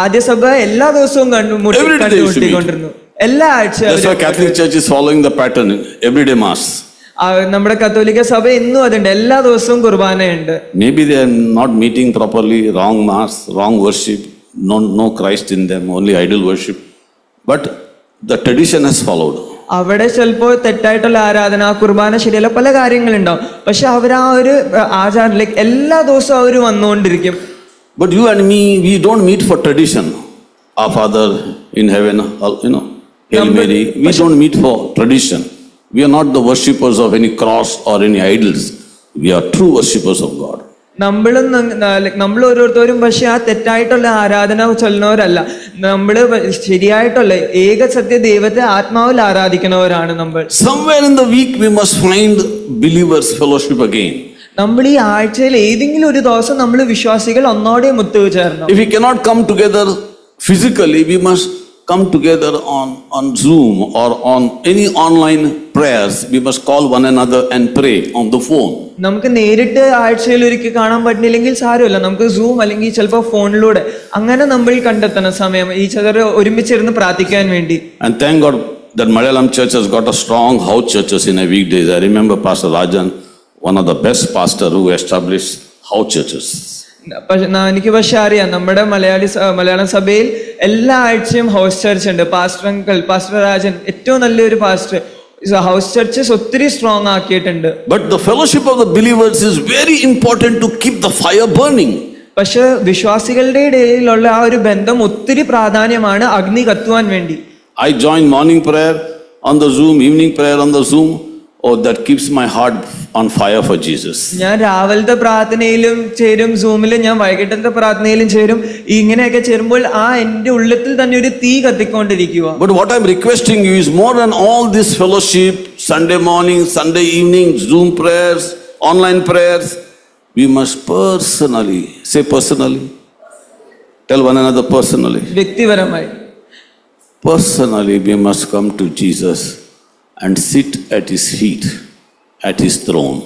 ആദ്യ സഭ എല്ലാ ദിവസവും കണ്ടുമുട്ടിക്കൊണ്ടിരുന്നു. എല്ലാ ആഴ്ചയും. That's why Catholic Church is following the pattern, everyday mass. നമ്മുടെ കത്തോലിക്ക സഭ ഇന്നും അതുണ്ട്, എല്ലാ ദിവസവും കുർബാനയുണ്ട്. Maybe they are not meeting properly, wrong mass, wrong worship, no Christ in them, only idol worship. But the tradition has followed. അവിടെ ചിലപ്പോൾ തെറ്റായിട്ടുള്ള ആരാധന, കുർബാന ശരിയല്ല, പല കാര്യങ്ങളുണ്ടാവും. പക്ഷെ അവർ ആ ഒരു ആചാരം എല്ലാ ദിവസവും അവർ വന്നുകൊണ്ടിരിക്കും. But you and me, we don't meet for tradition. Our Father in heaven, Hail Mary. We don't meet for tradition. We are not the worshippers of any cross or any idols. We are true worshippers of God. നമ്മൾ ഓരോരുത്തരും പക്ഷെ ആ തെറ്റായിട്ടുള്ള ആരാധന ചൊല്ലുന്നവരല്ല. നമ്മൾ ശരിയായിട്ടുള്ള ഏക സത്യ ദൈവത്തെ ആത്മാവിൽ ആരാധിക്കുന്നവരാണ് നമ്മൾ. Somewhere in the week we must find believers fellowship again. നമ്മൾ ഈ ആഴ്ചയിൽ ഏതെങ്കിലും ഒരു ദിവസം നമ്മൾ വിശ്വാസികൾ ഒന്നോടെ ഒത്തുചേരണം. If we cannot come together physically, we must come together on Zoom or on any online prayers. We must call one another and pray on the phone. നമുക്ക് നേരിട്ട് ആഴ്ചയിൽ ഒരിക്കൽ കാണാൻ പറ്റില്ലെങ്കിൽ സാരമില്ല, നമുക്ക് സൂം അല്ലെങ്കിൽ ചിലപ്പോൾ ഫോണിലൂടെ അങ്ങനെ നമ്മൾ കണ്ടെത്തണം സമയം ഈ ചിലർ ഒരുമിച്ചിരുന്ന് പ്രാർത്ഥിക്കാൻ വേണ്ടി. And thank God that Malayalam church has got a strong house churches in a weekdays. I remember Pastor Rajan, one of the best pastor who established house churches. എനിക്ക് പക്ഷെ അറിയാം, നമ്മുടെ മലയാളം സഭയിൽ എല്ലാ ആഴ്ചയും ഹൗസ് ചർച്ച് ഉണ്ട്. പാസ്റ്റർ രാജൻ ഏറ്റവും നല്ലൊരു പാസ്റ്റർ ഹൗസ് ചർച്ചസ് ഒത്തിരി സ്ട്രോങ് ആക്കിയിട്ടുണ്ട്. But the fellowship of the believers is very important to keep the fire burning. പക്ഷെ വിശ്വാസികളുടെ ഇടയിലുള്ള ആ ഒരു ബന്ധം ഒത്തിരി പ്രാധാന്യമാണ് അഗ്നി കത്തുവാൻ വേണ്ടി. I join morning prayer on the Zoom, evening prayer on the Zoom. Oh, that keeps my heart on fire for Jesus. ഞാൻ രാവിലത്തെ പ്രാർത്ഥനയിലും ചേരും, സൂമിലും ഞാൻ വൈകിട്ടത്തെ പ്രാർത്ഥനയിലും ചേരും. ഇങ്ങനെയൊക്കെ ചേരുമ്പോൾ ആ എൻ്റെ ഉള്ളത്തിൽ തന്നെ ഒരു തീ കത്തിക്കൊണ്ടിരിക്കുക. But what I'm requesting you is more than all this fellowship, Sunday morning, Sunday evening, Zoom prayers, online prayers, we must personally, say personally, tell one another personally. വ്യക്തിപരമായി Personally, we must come to Jesus and sit at his feet, at his throne.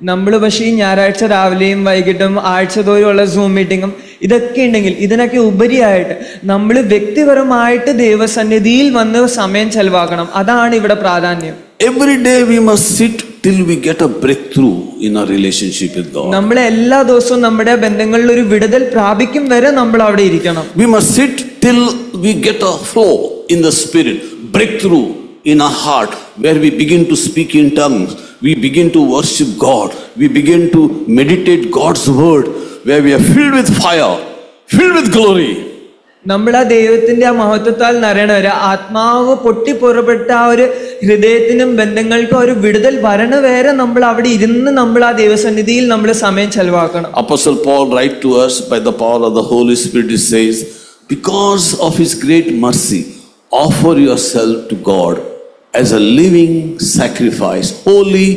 നമ്മൾ പക്ഷേ ഈ ഞായറാഴ്ച രാവിലെയും വൈകിട്ടും ആഴ്ചതോറുമുള്ള zoom മീറ്റിങ്ങും ഇതൊക്കെ ഉണ്ടെങ്കിൽ ഇതിനൊക്കെ ഉപരിയായിട്ട് നമ്മൾ വ്യക്തിപരമായിട്ട് ദൈവസന്നിധിയിൽ വന്ന് സമയം ചെലവാക്കണം. അതാണ് ഇവിടെ പ്രാധാന്യം. Every day we must sit till we get a breakthrough in our relationship with God. നമ്മൾ എല്ലാ ദിവസവും നമ്മുടെ ബന്ധങ്ങളിൽ ഒരു വിടുതൽ പ്രാപിക്കും വരെ നമ്മൾ അവിടെ ഇരിക്കണം. We must sit till we get a flow in the spirit, breakthrough in our heart, where we begin to speak in tongues, we begin to worship God, we begin to meditate God's word, where we are filled with fire, filled with glory. നമ്മൾ ആ ദൈവത്തിന്റെ ആ മഹത്വത്താൽ നിറയണ വരെ, ആത്മാവ് പൊട്ടിപ്പുറപ്പെട്ട ആ ഒരു ഹൃദയത്തിനും ബന്ധങ്ങൾക്കും ഒരു വിടുതൽ വരണ വരെ നമ്മൾ അവിടെ ഇരുന്ന് നമ്മൾ ആ ദൈവസന്നിധിയിൽ നമ്മൾ സമയം ചെലവാക്കണം. Apostle Paul writes to us by the power of the Holy Spirit. He says, because of his great mercy, offer yourself to God as a living sacrifice, holy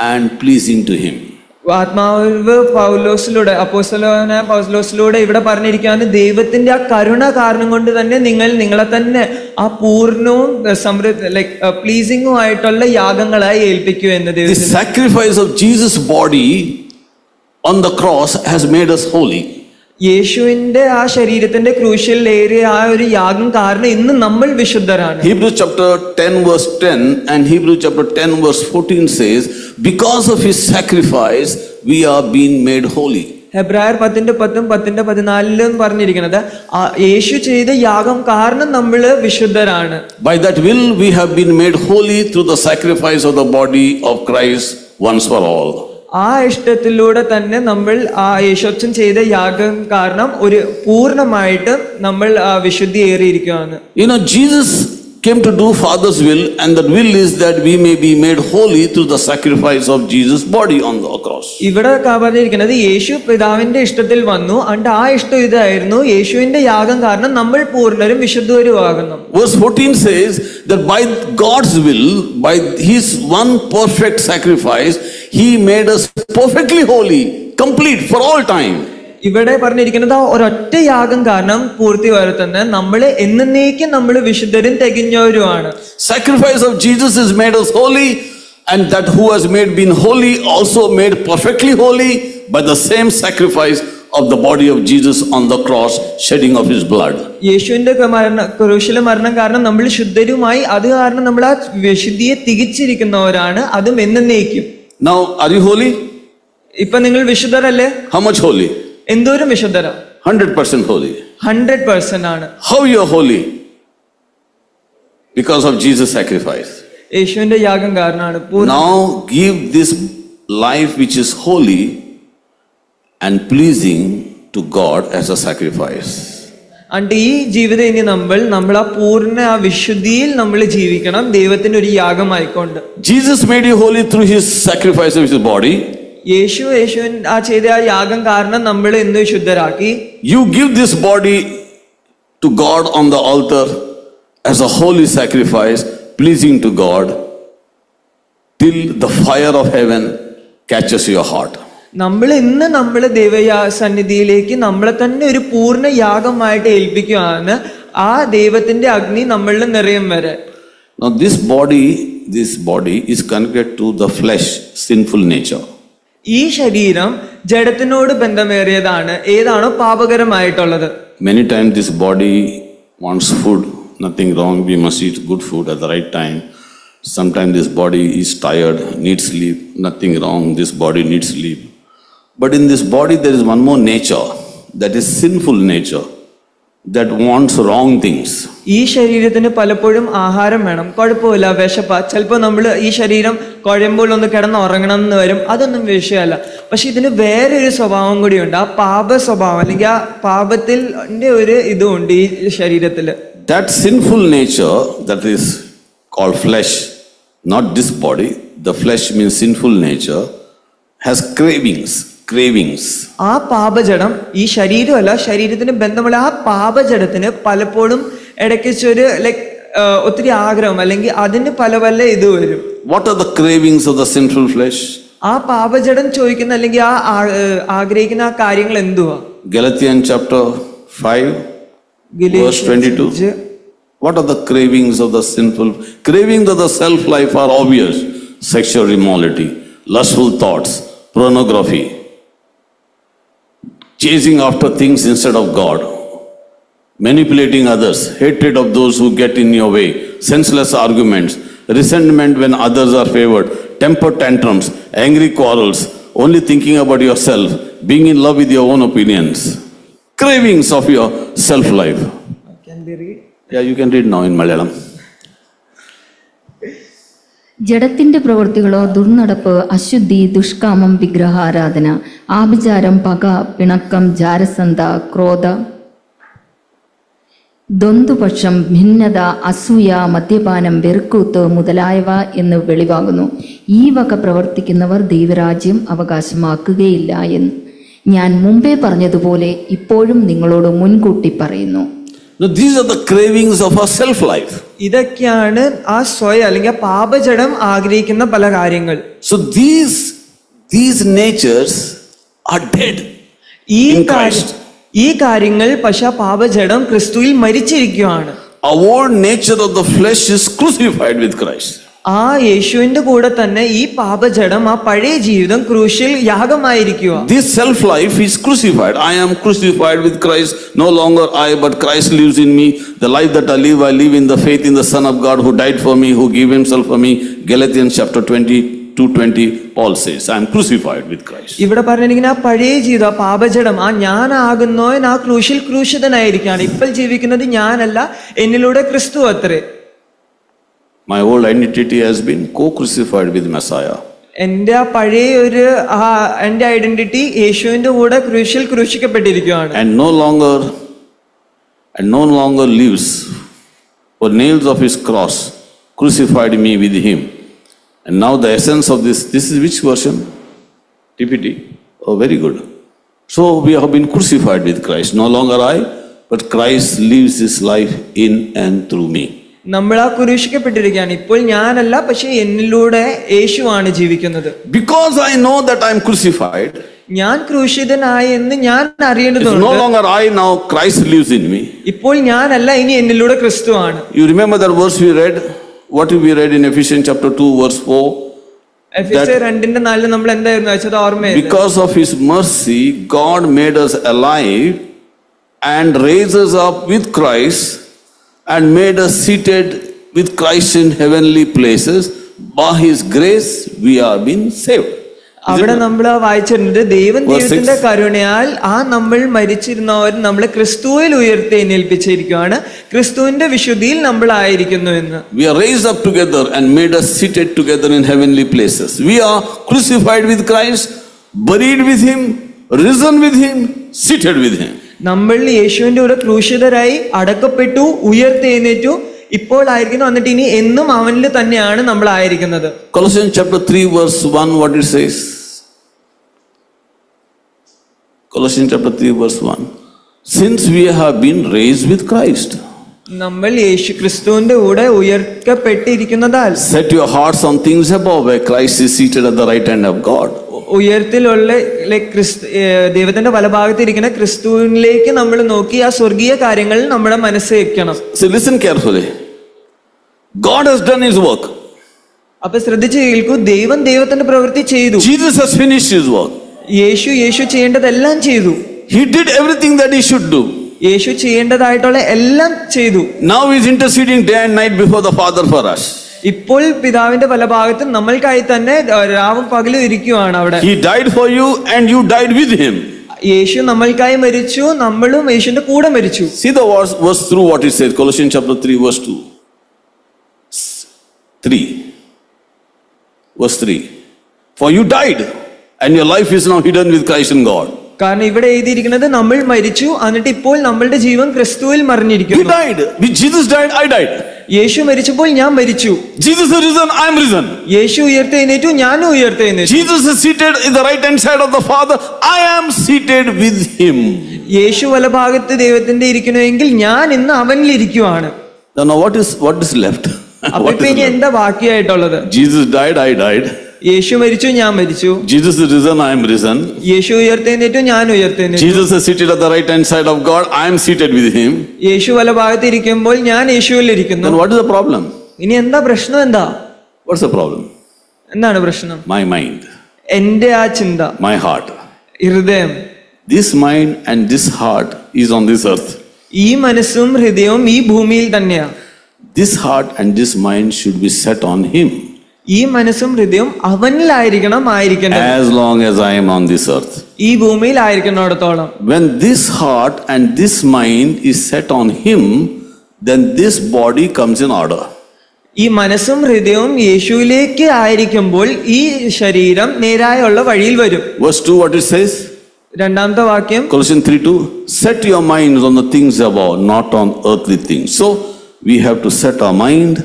and pleasing to him. ആത്മാവ് പൗലോസിലൂടെ, അപ്പോസ്തലനായ പൗലോസിലൂടെ ഇവിടെ പറഞ്ഞിരിക്കുകയാണ്, ദൈവത്തിന്റെ ആ കരുണ കാരണം കൊണ്ട് തന്നെ നിങ്ങളെ തന്നെ ആ പൂർണ്ണവും പ്ലീസിംഗും ആയിട്ടുള്ള യാഗങ്ങളായി ഏൽപ്പിക്കൂ എന്ന്. The sacrifice of Jesus' body on the cross has made us holy. യേശുവിന്റെ ആ ശരീരത്തിന്റെ ക്രൂശിൽ ഏറിയ ആ ഒരു യാഗം കാരണം ഇന്ന് നമ്മൾ വിശുദ്ധരാണ്. Hebrews chapter 10 verse 10 and Hebrews chapter 10 verse 14 says, because of his sacrifice we are being made holy. ഹെബ്രായർ 10:10-14 പറഞ്ഞിരിക്കുന്നത് യേശു ചെയ്ത യാഗം കാരണം നമ്മൾ വിശുദ്ധരാണ്. By that will we have been made holy through the sacrifice of the body of Christ once for all. ആ ഇഷ്ടത്തിലൂടെ തന്നെ നമ്മൾ ആ യേശുവച്ചൻ ചെയ്ത യാഗം കാരണം ഒരു പൂർണ്ണമായിട്ട് നമ്മൾ വിശുദ്ധി ഏറിയിരിക്കുകയാണ്. Jesus came to do Father's will, and that will is that we may be made holy through the sacrifice of Jesus' body on the cross. ഇവിടെ പറഞ്ഞിരിക്കുന്നത് യേശു പിതാവിന്റെ ഇഷ്ടത്തിൽ വന്നു, and ആ ഇഷ്ടം ഇതായിരുന്നു, യേശുവിന്റെ യാഗം കാരണം നമ്മൾ പൂർണ്ണരും വിശുദ്ധരും ആകുന്നു. Verse 14 says that by God's will, by his one perfect sacrifice, he made us perfectly holy, complete for all time. ഇവിടെ പറഞ്ഞിരിക്കുന്നത് ഒരൊറ്റ യാഗം കാരണം പൂർത്തി വരുത്തുന്ന നമ്മളെ എന്നേക്കും നമ്മൾ വിശുദ്ധരും തികഞ്ഞവരുമാണ്. Sacrifice of Jesus has made us holy, and that who has been holy also made perfectly holy by the same sacrifice of the body of Jesus on the cross, shedding of his blood. യേശുവിന്റെ ക്രൂശിലെ മരണം കാരണം നമ്മൾ ശുദ്ധരുമായി, അത് കാരണം നമ്മൾ ആ വിശുദ്ധിയെ തികച്ചിരിക്കുന്നവരാണ്, അതും എന്നേക്കും. Now, are you holy? ഇപ്പൊ നിങ്ങൾ വിശുദ്ധരല്ലേ? How much holy? എന്തോരം വിശുദ്ധരാ? 100% holy. 100% ആണ്. How you are holy? because of Jesus' sacrifice. യേശുവിന്റെ യാഗം കാരണമാണ്. Now give this life which is holy and pleasing to God as a sacrifice. അണ്ട് ഈ ജീവിതം ഇനി നമ്മൾ ആ പൂർണ്ണ ആ വിശുദ്ധിയിൽ നമ്മൾ ജീവിക്കണം, ദൈവത്തിന്റെ ഒരു യാഗമായിക്കൊണ്ട്. Jesus made you holy through his sacrifice of his body. യേശുവിൻ ആ ചെയ്ത ആ യാഗം കാരണം നമ്മൾ എന്ത് ശുദ്ധരാക്കി. You give this body to God on the altar as a holy sacrifice, pleasing to God, till the fire of heaven catches your heart. നമ്മൾ ദൈവസന്നിധിയിലേക്ക് നമ്മളെ തന്നെ ഒരു പൂർണ്ണ യാഗമായിട്ട് ഏൽപ്പിക്കുകയാണ്, ആ ദൈവത്തിന്റെ അഗ്നി നമ്മളിൽ നിറയും വരെ. Now this body is connected to the flesh, sinful nature. ഈ ശരീരം ജഡത്തിനോട് ബന്ധമേറിയതാണ്, ഏതാണോ പാപകരമായിട്ടുള്ളത്. Many times this body wants food, nothing wrong, we must eat good food at the right time. Sometimes this body is tired, needs sleep, nothing wrong, this body needs sleep. But in this body there is one more nature, that is sinful nature, that wants wrong things. ഈ ശരീരത്തിന് പലപ്പോഴും ആഹാരം വേണം, കുഴപ്പമില്ല, വിശപ്പ, ചിലപ്പോൾ നമ്മൾ ഈ ശരീരം കുഴയുമ്പോൾ ഒന്ന് കിടന്ന് ഉറങ്ങണം എന്ന് വരും, അതൊന്നും വിഷയമല്ല. പക്ഷെ ഇതിന് വേറെ ഒരു സ്വഭാവം കൂടിയുണ്ട്, ആ പാപ സ്വഭാവം അല്ലെങ്കിൽ ആ പാപത്തിന്റെ ഒരു ഇതുണ്ട് ഈ ശരീരത്തില്. That sinful nature that is called flesh, not this body, the flesh means sinful nature, has cravings. ആ പാപജടം ഈ ശരീരമല്ല, ശരീരത്തിന് ബന്ധമുള്ള ആ പാപജടത്തിന് പലപ്പോഴും ഇടയ്ക്കൊരു ഒത്തിരി ആഗ്രഹം അല്ലെങ്കിൽ അതിന് പല പല ഇത് വരും. What are the cravings of the sinful flesh? ആ പാപജടം ചോദിക്കുന്ന അല്ലെങ്കിൽ ആ ആഗ്രഹിക്കുന്ന ആ കാര്യങ്ങൾ എന്തുവാ? Galatians chapter 5 verse 22. What are the cravings of the sinful? Cravings of the self life are obvious: sexual immorality, lustful thoughts, pornography, chasing after things instead of God, manipulating others, hatred of those who get in your way, senseless arguments, resentment when others are favored, temper tantrums, angry quarrels, only thinking about yourself, being in love with your own opinions, cravings of your self life. Can we read? Yeah, you can read now in Malayalam. ജഡത്തിന്റെ പ്രവൃത്തികളോ ദുർനടപ്പ്, അശുദ്ധി, ദുഷ്കാമം, വിഗ്രഹാരാധന, ആഭിചാരം, പക, പിണക്കം, ജാരസന്ധ, ക്രോധ, ദ്വന്ദ്വപക്ഷം, ഭിന്നത, അസൂയ, മദ്യപാനം, വെറുക്കൂത്ത് മുതലായവ എന്ന് വെളിവാകുന്നു. ഈ വക പ്രവർത്തിക്കുന്നവർ ദൈവരാജ്യം അവകാശമാക്കുകയില്ല എന്ന് ഞാൻ മുമ്പേ പറഞ്ഞതുപോലെ ഇപ്പോഴും നിങ്ങളോട് മുൻകൂട്ടി പറയുന്നു. Now, these are the cravings of our self life. ഇതൊക്കെയാണ് ആ സ്വയം അല്ലെങ്കിൽ ആ പാപജടം ആഗ്രഹിക്കുന്ന പല കാര്യങ്ങൾ. So these natures are dead in Christ. ഈ കാര്യങ്ങൾ പക്ഷെ പാപജടം ക്രിസ്തുവിൽ മരിച്ചിരിക്കുകയാണ്. Our old nature of the flesh is crucified with Christ. ആ യേശുവിന്റെ കൂടെ തന്നെ ഈ പാപജടം ആ പഴയ ജീവിതം ക്രൂശിൽ യാഗമായിരിക്കുക. This self life is crucified. I am crucified with Christ. No longer I, but Christ lives in me. The life that I live in the faith in the Son of God who died for me, who gave himself for me. Galatians chapter 20:20, Paul says, I am crucified with Christ. ഇവിടെ പറഞ്ഞിരിക്കുന്ന ആ പഴയ ജീവിതം, ആ പാപജടം, ആ ഞാനാകുന്നവൻ ആ ക്രൂശിൽ ക്രൂശിതനായിരിക്കുകയാണ്. ഇപ്പോൾ ജീവിക്കുന്നത് ഞാനല്ല, എന്നിലൂടെ ക്രിസ്തു അത്രേ. My old identity has been co-crucified with Messiah. എന്റെ ആ പഴയ എന്റെ ഐഡന്റിറ്റി യേശുവിന്റെ കൂടെ ക്രൂശിൽ ക്രൂശിക്കപ്പെട്ടിരിക്കുകയാണ്. And no longer lives, for nails of his cross crucified me with him. And now the essence of this is which version? TPT. Oh, very good. So we have been crucified with Christ. No longer I, but Christ lives his life in and through me. നമ്മൾ ആ ക്രൂശിക്കപ്പെട്ടിരിക്കുകയാണ്. ഇപ്പോൾ ഞാനല്ല, പക്ഷെ എന്നിലൂടെ യേശുവാണ് ജീവിക്കുന്നത്. Because I know that I am crucified, ഞാൻ ക്രൂശിതനായി എന്ന് ഞാൻ it's അറിയേണ്ടതുണ്ട്. no longer I, now Christ lives in me. ഇപ്പോൾ ഞാനല്ല, ഇനി എന്നിലൂടെ ക്രിസ്തുവാണ്. You remember that verse we read? What we read in Ephesians chapter 2 verse 4? എഫെസ്യർ 2:4 നമ്മൾ എന്തായിരുന്നു വെച്ചത് ഓർമ്മയില്ല? Because of his mercy, God made us alive and raised us up with Christ and made us seated with Christ in heavenly places. By his grace we are being saved. അവിടെ നമ്മൾ വായിച്ചിട്ടുണ്ട്, ദൈവത്തിന്റെ കരുണയാൽ നമ്മൾ മരിച്ചിരുന്നവർ നമ്മളെ ക്രിസ്തുവിൽ ഉയർത്തെഴുന്നേൽപ്പിച്ചിരിക്കുകയാണ്, ക്രിസ്തുവിന്റെ വിശുദ്ധിയിൽ നമ്മൾ ആയിരിക്കുന്നു എന്ന്. We are raised up together and made us seated together in heavenly places. We are crucified with Christ, buried with him, risen with him, seated with him. നമ്മൾ യേശുവിന്റെ കൂടെ ക്രൂശിതരായി അടക്കപ്പെട്ടു, ഉയർത്തെഴുന്നേറ്റു, ഇപ്പോൾ ആയിരിക്കുന്നു, എന്നിട്ട് ഇനി എന്നും അവനിൽ തന്നെയാണ് നമ്മൾ ആയിരിക്കുന്നത്. Colossians chapter 3 verse 1, what it says? Colossians chapter 3 verse 1. Since we have been raised with Christ. നമ്മൾ യേശു ക്രിസ്തുവിന്റെ കൂടെ ഉയർത്തപ്പെട്ടിരിക്കുന്നതാൽ. Set your hearts on things above, where Christ is seated at the right hand of God. ഉയർത്തിലുള്ള ദൈവത്തിന്റെ വലഭാഗത്ത് ഇരിക്കുന്ന ക്രിസ്തുവിലേക്ക് നമ്മൾ നോക്കി ആ സ്വർഗീയ കാര്യങ്ങൾ നമ്മുടെ മനസ്സിൽ വെക്കണം. So listen carefully. God has done his work. അപ്പൊ ശ്രദ്ധിച്ച് കേൾക്കൂ, ദൈവത്തിന്റെ പ്രവൃത്തി ചെയ്തു. Jesus has finished his work. യേശു ചെയ്യേണ്ടതെല്ലാം ചെയ്തു. He did everything that he should do. യേശു ചെയ്യേണ്ടതായിട്ടുള്ള എല്ലാം ചെയ്തു. Now he is interceding day and night before the Father for us. ഇപ്പോൾ പിതാവിന്റെ വലഭാഗത്ത് നമ്മൾക്കായി തന്നെ രാവും പകലും ഇരിക്കുകയാണ് അവിടെ. He died for you and you died with him. യേശു നമ്മൾക്കായി മരിച്ചു, നമ്മളും യേശുവിന്റെ കൂടെ മരിച്ചു. See the verse through what it says. Colossians chapter 3 verse 2. 3. Verse 3. For you died and your life is now hidden with Christ in God. കാരണം ഇവിടെ എഴുതിയിരിക്കുന്നത് നമ്മൾ മരിച്ചു, എന്നിട്ട് ഇപ്പോൾ നമ്മളുടെ ജീവൻ ക്രിസ്തുവിൽ മറിഞ്ഞിരിക്കുന്നു. He died. Jesus died, I died. യേശു മരിച്ചപ്പോൾ ഞാൻ മരിച്ചു. Jesus is risen, I am risen. യേശു ഉയർത്തെഴുന്നേറ്റു, ഞാനും ഉയർത്തെഴുന്നേറ്റു. Jesus is seated in the right hand side of the Father, I am seated with him. യേശു വലഭാഗത്ത് ദൈവത്തിന്റെ ഇരിക്കുന്നുവെങ്കിൽ ഞാൻ ഇന്ന് അവനിൽ ഇരിക്കുവാണ്. Now what is left? അപ്പൊ ഇപ്പൊ ഇനി എന്താ ബാക്കിയായിട്ടുള്ളത്? Jesus died, I died. യേശു മരിച്ചു, ഞാൻ മരിച്ചു. Jesus is risen, I am risen. യേശു ഉയർത്തെഴുന്നേറ്റു, ഞാൻ ഉയർത്തെഴുന്നേറ്റു. Jesus is seated at the right hand side of God, I am seated with him. യേശു വലഭാഗത്ത് ഇരിക്കുമ്പോൾ ഞാൻ യേശുവിൽ ഇരിക്കുന്നു. Then what is the problem? ഇനി എന്താ പ്രശ്നം? എന്താ What's the problem? എന്താണ് പ്രശ്നം? My mind. എന്റെ ആ ചിന്ത, My heart. ഹൃദയം. This mind and this heart is on this earth. ഈ മനസ്സും ഹൃദയവും ഈ ഭൂമിയിൽ തന്നെയാ. This heart and this mind should be set on him. ഈ മനസ്സും ഹൃദയവും അവനിലായിരിക്കണം. As long as I am on this earth. ഈ ഭൂമിയിൽ ആയിരിക്കുന്നിടത്തോളം. When this heart and this mind is set on him, then this body comes in order. ഈ മനസ്സും ഹൃദയവും യേശുവിലേക്ക് ആയിരിക്കുമ്പോൾ ഈ ശരീരം നേരായുള്ള വഴിയിൽ വരും. Verse 2 what it says? രണ്ടാമത്തെ വാക്യം Colossians 3:2. Set your minds on the things above, not on earthly things. So we have to set our mind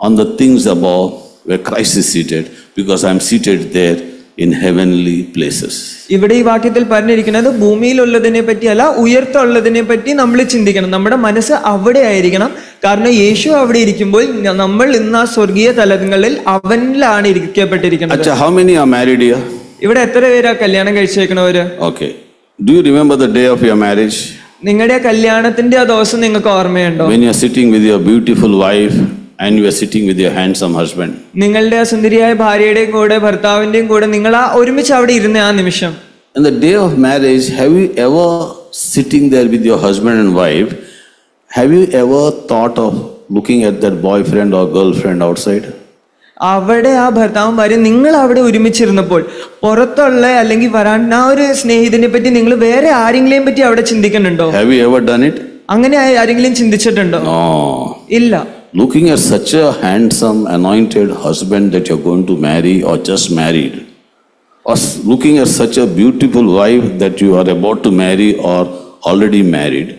on the things above, where Christ is seated, because I am seated there in heavenly places. ഇവിടെ ഈ വാക്യത്തിൽ പറഞ്ഞിരിക്കുന്നത് ഭൂമിയിലുള്ളതിനെ പറ്റിയല്ല, ഉയർത്തുള്ളതിനെ പറ്റി നമ്മൾ ചിന്തിക്കണം. നമ്മുടെ മനസ്സ് അവിടെ ആയിരിക്കണം. കാരണം യേശു അവിടെ ഇരിക്കുമ്പോൾ നമ്മൾ ഇന്ന് ആ സ്വർഗീയ തലങ്ങളിൽ അവനിലാണ് ഇരിക്കപ്പെട്ടിരിക്കുന്നത്. How many are married here? ഇവിടെ എത്ര പേരാ കല്യാണം കഴിച്ചേക്കണവര്? Okay. Do you remember the day of your marriage? നിങ്ങളുടെ കല്യാണത്തിന്റെ ആ ദിവസം നിങ്ങൾക്ക് ഓർമ്മയുണ്ടോ? When you are sitting with your beautiful wife and you are sitting with your handsome husband. നിങ്ങളുടെ ആ സുന്ദരിയായ ഭാര്യയുടെയും കൂടെ ഭർത്താവിന്റെയും കൂടെ നിങ്ങൾ ആ ഒരുമിച്ച് അവിടെ ഇരുന്ന ആ നിമിഷം. On the day of marriage, have you ever sitting there with your husband and wife, have you ever thought of looking at that boyfriend or girlfriend outside? അവിടെ ആ ഭർത്താവും ഭാര്യ നിങ്ങൾ അവിടെ ഒരുമിച്ചിരുന്നപ്പോൾ പുറത്തുള്ള അല്ലെങ്കിൽ വരാൻ ആ ഒരു സ്നേഹിതനെ പറ്റി നിങ്ങൾ വേറെ ആരെങ്കിലും പറ്റി അവിടെ ചിന്തിക്കുന്നുണ്ടോ? Have you ever done it? അങ്ങനെ ആരെങ്കിലും ചിന്തിച്ചിട്ടുണ്ടോ? No. ഇല്ല. Looking at such a handsome anointed husband that you're going to marry or just married, or looking at such a beautiful wife that you are about to marry or already married,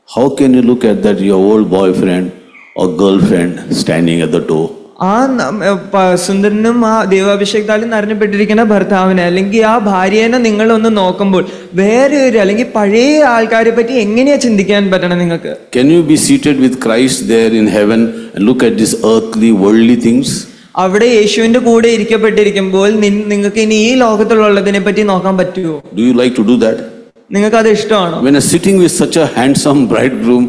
how can you look at that your old boyfriend or girlfriend standing at the door? ആ സുന്ദരനും ആ ദൈവാഭിഷേകത്താലും നിറഞ്ഞപ്പെട്ടിരിക്കുന്ന ഭർത്താവിനെ അല്ലെങ്കിൽ ആ ഭാര്യേനെ നിങ്ങളൊന്ന് നോക്കുമ്പോൾ വേറെ ഒരു അല്ലെങ്കിൽ പഴയ ആൾക്കാരെ പറ്റി എങ്ങനെയാ ചിന്തിക്കാൻ പറ്റണം നിങ്ങൾക്ക്? Can you be seated with Christ there in heaven and look at these earthly worldly things? അവിടെ യേശുവിന്റെ കൂടെ ഇരിക്കപ്പെട്ടിരിക്കുമ്പോൾ നിങ്ങൾക്ക് ഇനി ഈ ലോകത്തിലുള്ളതിനെ പറ്റി നോക്കാൻ പറ്റുമോ? Do you like to do that? നിങ്ങൾക്ക് അത് ഇഷ്ടമാണോ? When you're sitting with such a handsome bridegroom,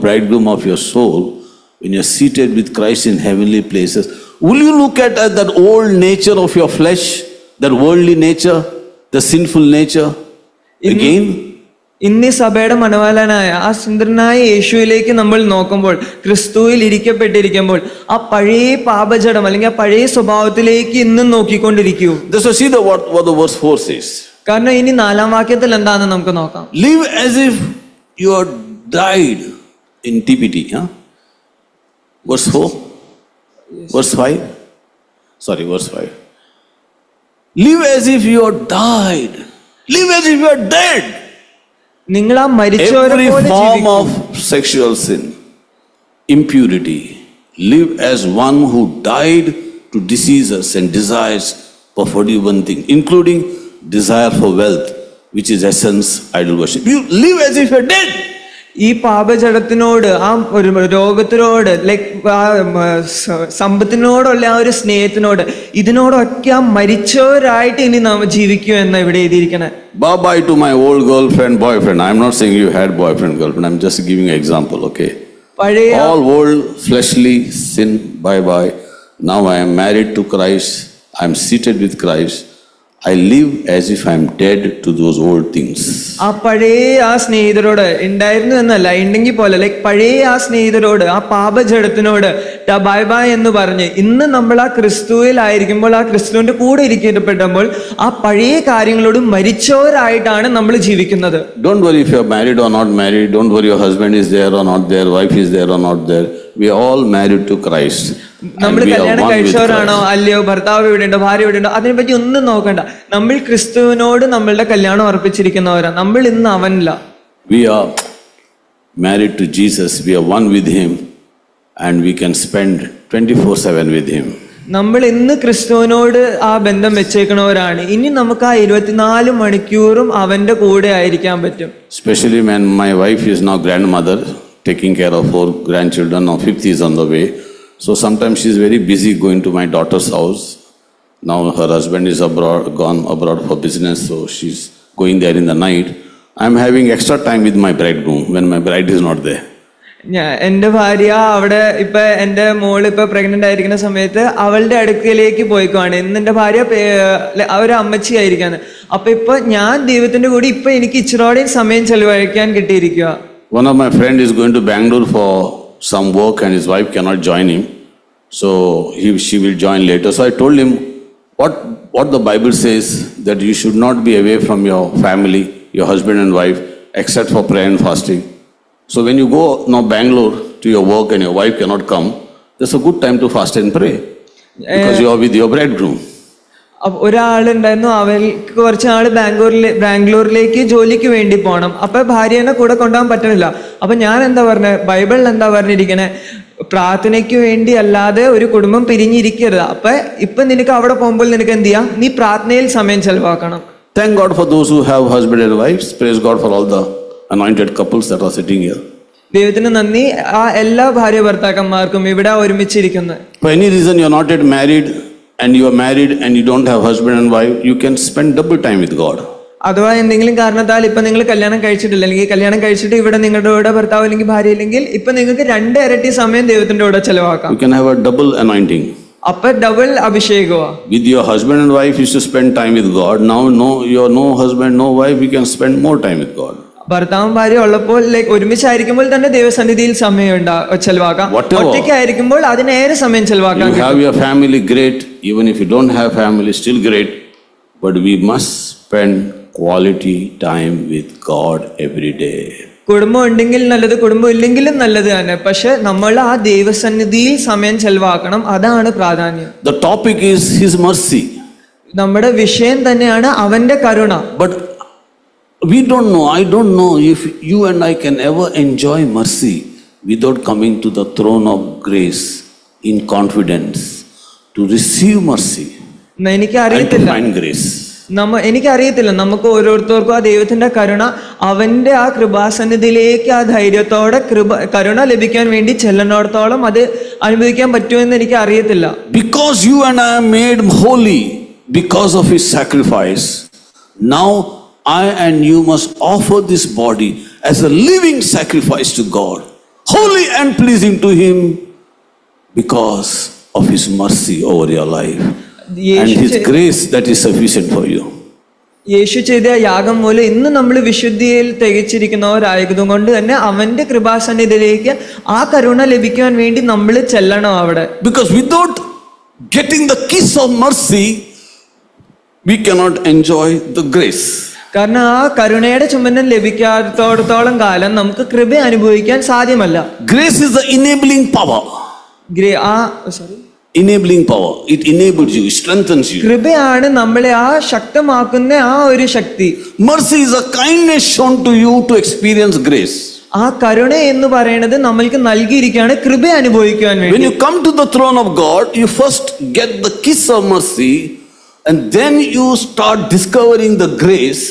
bridegroom of your soul, when you're seated with Christ in heavenly places, will you look at that old nature of your flesh, that worldly nature, the sinful nature again? ഇന്ന് ഈ സഭയുടെ മണവാളനായ ആ സുന്ദരനായ യേശുവിലേക്ക് നമ്മൾ നോക്കുമ്പോൾ, ക്രിസ്തുവിൽ ഇരിക്കപ്പെട്ടിരിക്കുമ്പോൾ, ആ പഴയ പാപജടം അല്ലെങ്കിൽ ആ പഴയ സ്വഭാവത്തിലേക്ക് ഇന്നും നോക്കിക്കൊണ്ടിരിക്കൂ. So see what the verse 4 says. കാരണം ഇനി 4-ാം വാക്യത്തിൽ എന്താണെന്ന് നമുക്ക് നോക്കാം. Live as if you are died in TPT. Verse 4. Verse 5. Sorry, verse 5. Live as if you are died. Live as if you are dead. നിങ്ങൾ ആ മരിച്ചവരെ Every പോലെ form ജീവിക്കൂ. of sexual sin, impurity, live as one who died to diseases and desires for 41 things, including desire for wealth, which is essence idol worship. You live as if you're dead. ഈ പാപജടത്തിനോട്, ആ ഒരു രോഗത്തിനോട്, like സമ്പത്തിനോടുള്ള ആ ഒരു സ്നേഹത്തിനോട്, ഇതിനോടൊക്കെ ആ മരിച്ചവരായിട്ട് ഇനി നാം ജീവിക്കൂ എന്ന് ഇവിടെ എഴുതിയിരിക്കണേ. Bye bye to my old girlfriend, boyfriend. I'm not saying you had boyfriend, girlfriend. I'm just giving an example, okay? പഴയ All old fleshly sin, bye bye. Now I am married to Christ. I'm seated with Christ. I live as if I'm dead to those old things. ആ പഴയ ആ സ്നേഹിതരോട്, ഉണ്ടായിരുന്നു എന്നല്ല, ഉണ്ടെങ്കിൽ പോലെ, like പഴയ ആ സ്നേഹിതരോട്, ആ പാപജടത്തിനോട് ബൈ ബൈ എന്ന് പറഞ്ഞ് ഇന്ന് നമ്മൾ ആ ക്രിസ്തുവിലായിരിക്കുമ്പോൾ, ആ ക്രിസ്തുവിന്റെ കൂടെ ഇരിക്കപ്പെടുമ്പോൾ ആ പഴയ കാര്യങ്ങളോട് മരിച്ചവരായിട്ടാണ് നമ്മൾ ജീവിക്കുന്നത്. Don't worry if you're married or not married. Don't worry your husband is there or not there, wife is there or not there. We are all married to Christ. നമ്മൾ കല്യാണം കഴിച്ചവരാണോ അല്ലയോ, ഭർത്താവ് ഇവിടെയുണ്ടോ, ഭാര്യ ഇവിടെയുണ്ടോ, അതിനെപ്പറ്റി ഒന്നും നോക്കണ്ട. നമ്മൾ ക്രിസ്തുവിനോട് നമ്മളുടെ കല്യാണം അർപ്പിച്ചിരിക്കുന്നവരാ. നമ്മൾ ഇന്ന് അവനില്ല. We are married to Jesus. We are one with Him, and we can spend 24/7 with Him. നമ്മൾ ഇന്ന് ക്രിസ്തുവിനോട് ആ ബന്ധം വെച്ചേക്കണവരാണ്. ഇനി നമുക്ക് ആ 24 മണിക്കൂറും അവന്റെ കൂടെ ആയിരിക്കാൻ പറ്റും. Especially when my wife is now grandmother, taking care of 4 grandchildren. Now 5th is on the way. So sometimes she's very busy going to my daughter's house. Now her husband is gone abroad for business, so she's going there in the night. I'm having extra time with my bridegroom when my bride is not there. എന്റെ ഭാര്യ അവിടെ ഇപ്പൊ, എന്റെ മോള് ഇപ്പൊ pregnant ആയിരിക്കുന്ന സമയത്ത് അവളുടെ അടുക്കലേക്ക് പോയിക്കുവാണ്. ഇന്ന് എന്റെ ഭാര്യ ഒരു അമ്മച്ചി ആയിരിക്കാണ്. അപ്പൊ ഇപ്പൊ ഞാൻ ദൈവത്തിന്റെ കൂടി ഇപ്പൊ എനിക്ക് ഇച്ചിരോടെ സമയം ചെലവഴിക്കാൻ കിട്ടിയിരിക്കുക. One of my friend is going to Bangalore for some work and his wife cannot join him. So she will join later. So I told him what the Bible says, that you should not be away from your family, your husband and wife, except for prayer and fasting. So when you go now Bangalore to your work and your wife cannot come, that's a good time to fast and pray because you are with your bridegroom. ഒരാളുണ്ടായിരുന്നു, അവർക്ക് കുറച്ച് നാള് ബാംഗ്ലൂരിലേക്ക് ജോലിക്ക് വേണ്ടി പോകണം. അപ്പൊ ഭാര്യനെ കൂടെ കൊണ്ടുപോകാൻ പറ്റണില്ല. അപ്പൊ ഞാൻ എന്താ പറഞ്ഞ, ബൈബിളിൽ എന്താ പറഞ്ഞിരിക്കണേ, പ്രാർത്ഥനയ്ക്ക് വേണ്ടി അല്ലാതെ ഒരു കുടുംബം പിരിഞ്ഞിരിക്കരുത്. അപ്പൊ ഇപ്പൊ നിനക്ക് അവിടെ പോകുമ്പോൾ നിനക്ക് എന്ത് ചെയ്യാം, നീ പ്രാർത്ഥനയിൽ സമയം ചെലവാക്കണം. Thank God for those who have husband and wives. Praise God for all the anointed couples that are sitting here. ദൈവത്തിന് നന്ദി, ആ എല്ലാ ഭാര്യ ഭർത്താക്കന്മാർക്കും ഇവിടെ ഒരുമിച്ചിരിക്കുന്നത്. For any reason you are not yet married, and you are married and you don't have husband and wife, you can spend double time with God. അഥവാ എന്തെങ്കിലും കാരണത്താൽ ഇപ്പൊ നിങ്ങൾ കല്യാണം കഴിച്ചിട്ടില്ല, അല്ലെങ്കിൽ കല്യാണം കഴിച്ചിട്ട് ഇവിടെ നിങ്ങളുടെ കൂടെ ഭർത്താവ് അല്ലെങ്കിൽ ഭാര്യ ഇല്ലെങ്കിൽ, ഇപ്പൊ നിങ്ങൾക്ക് 2 ഇരട്ടി സമയം ദൈവത്തിന്റെ കൂടെ ചെലവാക്കാം. You can have a double anointing. അപ്പൊ double അഭിഷേകമാ. With your husband and wife, you should spend time with God. Now, no husband, no wife, you can spend more time with God. ഭർത്താവും ഭാര്യ ഉള്ളപ്പോൾ, ലൈക്ക് ഒരുമിച്ചായിരിക്കുമ്പോൾ തന്നെ ദൈവസന്നിധിയിൽ സമയം ചെലവാക്കാം. ഒറ്റയ്ക്കായിരിക്കുമ്പോൾ അതിനേറെ സമയം ചെലവാക്കാം. You have your family, great. Even if you don't have family, still great. But we must spend quality time with God every day. കുടുംബം ഉണ്ടെങ്കിൽ നല്ലത്, കുടുംബം ഇല്ലെങ്കിലും നല്ലത് തന്നെ. പക്ഷെ നമ്മൾ ആ ദൈവസന്നിധിയിൽ സമയം ചെലവാക്കണം. അതാണ് പ്രാധാന്യം. The topic is His mercy. നമ്മുടെ വിഷയം തന്നെയാണ് അവന്റെ കരുണ. But we don't know, I don't know if you and I can ever enjoy mercy without coming to the throne of grace in confidence to receive mercy and to find grace. എനിക്കറിയത്തില്ല, നമുക്ക് ഓരോരുത്തർക്കും ആ ദൈവത്തിന്റെ കരുണ, അവന്റെ ആ കൃപാസന്നിധിയിലേക്ക് ആ ധൈര്യത്തോടെ കരുണ ലഭിക്കാൻ വേണ്ടി ചെല്ലുന്നിടത്തോളം അത് അനുഭവിക്കാൻ പറ്റുമെന്ന് എനിക്ക് അറിയത്തില്ല. Because you and I are made holy because of His sacrifice, now I and you must offer this body as a living sacrifice to God, holy and pleasing to Him because of His mercy over your life and His grace that is sufficient for you. യേശു ചെയ്ത യാഗം മൂലം ഇന്ന് നമ്മൾ വിശുദ്ധിയിൽ തികച്ചിരിക്കുന്നവരായതുകൊണ്ട് തന്നെ അവന്റെ കൃപാസന്നിധിയിലേക്ക് ആ കരുണ ലഭിക്കുവാൻ വേണ്ടി നമ്മൾ ചെല്ലണം അവിടെ. Because without getting the kiss of mercy, we cannot enjoy the grace. കാരണം ആ കരുണയുടെ ചുംബനം ലഭിക്കാത്തോടത്തോളം കാലം നമുക്ക് കൃപ അനുഭവിക്കാൻ സാധ്യമല്ല. Grace is the enabling power. Enabling power. It enables you, it strengthens you. കൃപയാണ് നമ്മളെ ആ ശക്തമാക്കുന്ന ആ ഒരു ശക്തി. Mercy is a kindness shown to you to experience grace. ആ കരുണ എന്ന് പറയുന്നത് നമ്മൾക്ക് നൽകിയിരിക്കുകയാണ് കൃപ അനുഭവിക്കുവാൻ വേണ്ടി. When you come to the throne of God, you first get the kiss of mercy, and then you start discovering the grace,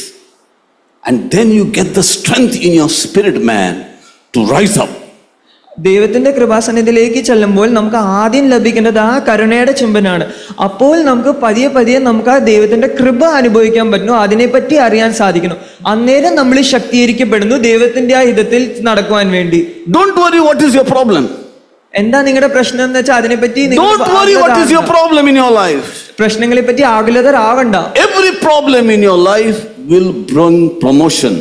and then you get the strength in your spirit man to rise up. ദൈവത്തിന്റെ കൃപാസന്നിധിയിലേക്ക് ചെല്ലുമ്പോൾ നമുക്ക് ആദ്യം ലഭിക്കേണ്ടത് ആ കരുണയുടെ ചുംബനാണ്. അപ്പോൾ നമുക്ക് പതിയെ പതിയെ നമുക്ക് ആ ദൈവത്തിന്റെ കൃപ അനുഭവിക്കാൻ പറ്റുന്നു, അതിനെപ്പറ്റി അറിയാൻ സാധിക്കുന്നു. അന്നേരം നമ്മൾ ശക്തീകരിക്കപ്പെടുന്നു ദൈവത്തിന്റെ ആ ഹിതത്തിൽ നടക്കുവാൻ വേണ്ടി. Don't worry what is your problem. എന്താ നിങ്ങളുടെ പ്രശ്നം എന്ന് വെച്ചാൽ അതിനെപ്പറ്റി Don't worry what is your problem in your life. പ്രശ്നങ്ങളെ പറ്റി ആകുലതരാവണ്ട. Every problem in your life will bring promotion.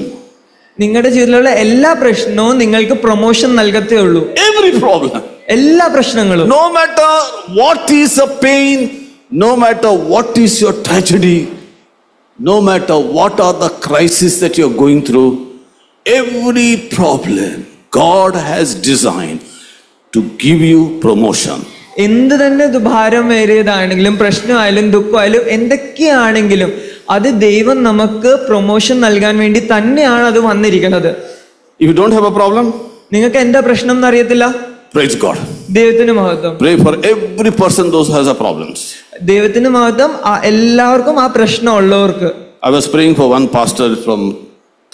നിങ്ങളുടെ ജീവിതത്തിലുള്ള എല്ലാ പ്രശ്നവും നിങ്ങൾക്ക് പ്രൊമോഷൻ നൽകത്തേ ഉള്ളൂ. Every problem. എല്ലാ പ്രശ്നങ്ങളും. No matter what is a pain, no matter what is your tragedy, no matter what are the crises that you are going through, every problem God has designed to give you promotion. എന്ത് തന്നെ ഭാരമേറിയതാണെങ്കിലും പ്രശ്നമായാലും ദുഃഖമായാലും എന്തൊക്കെയാണെങ്കിലും അത് ദൈവം നമുക്ക് promotion നൽകാൻ വേണ്ടി തന്നെയാണ് അത് വന്നിരിക്കുന്നത്. If you don't have a problem, നിങ്ങൾക്ക് എന്താ പ്രശ്നം എന്ന് അറിയത്തില്ല, praise God. ദൈവത്തിന് മഹത്വം. Pray for every person those who has a problems. ദൈവത്തിന് മഹത്വം എല്ലാവർക്കും ആ പ്രശ്നം ഉള്ളവർക്ക്. I was praying for one pastor from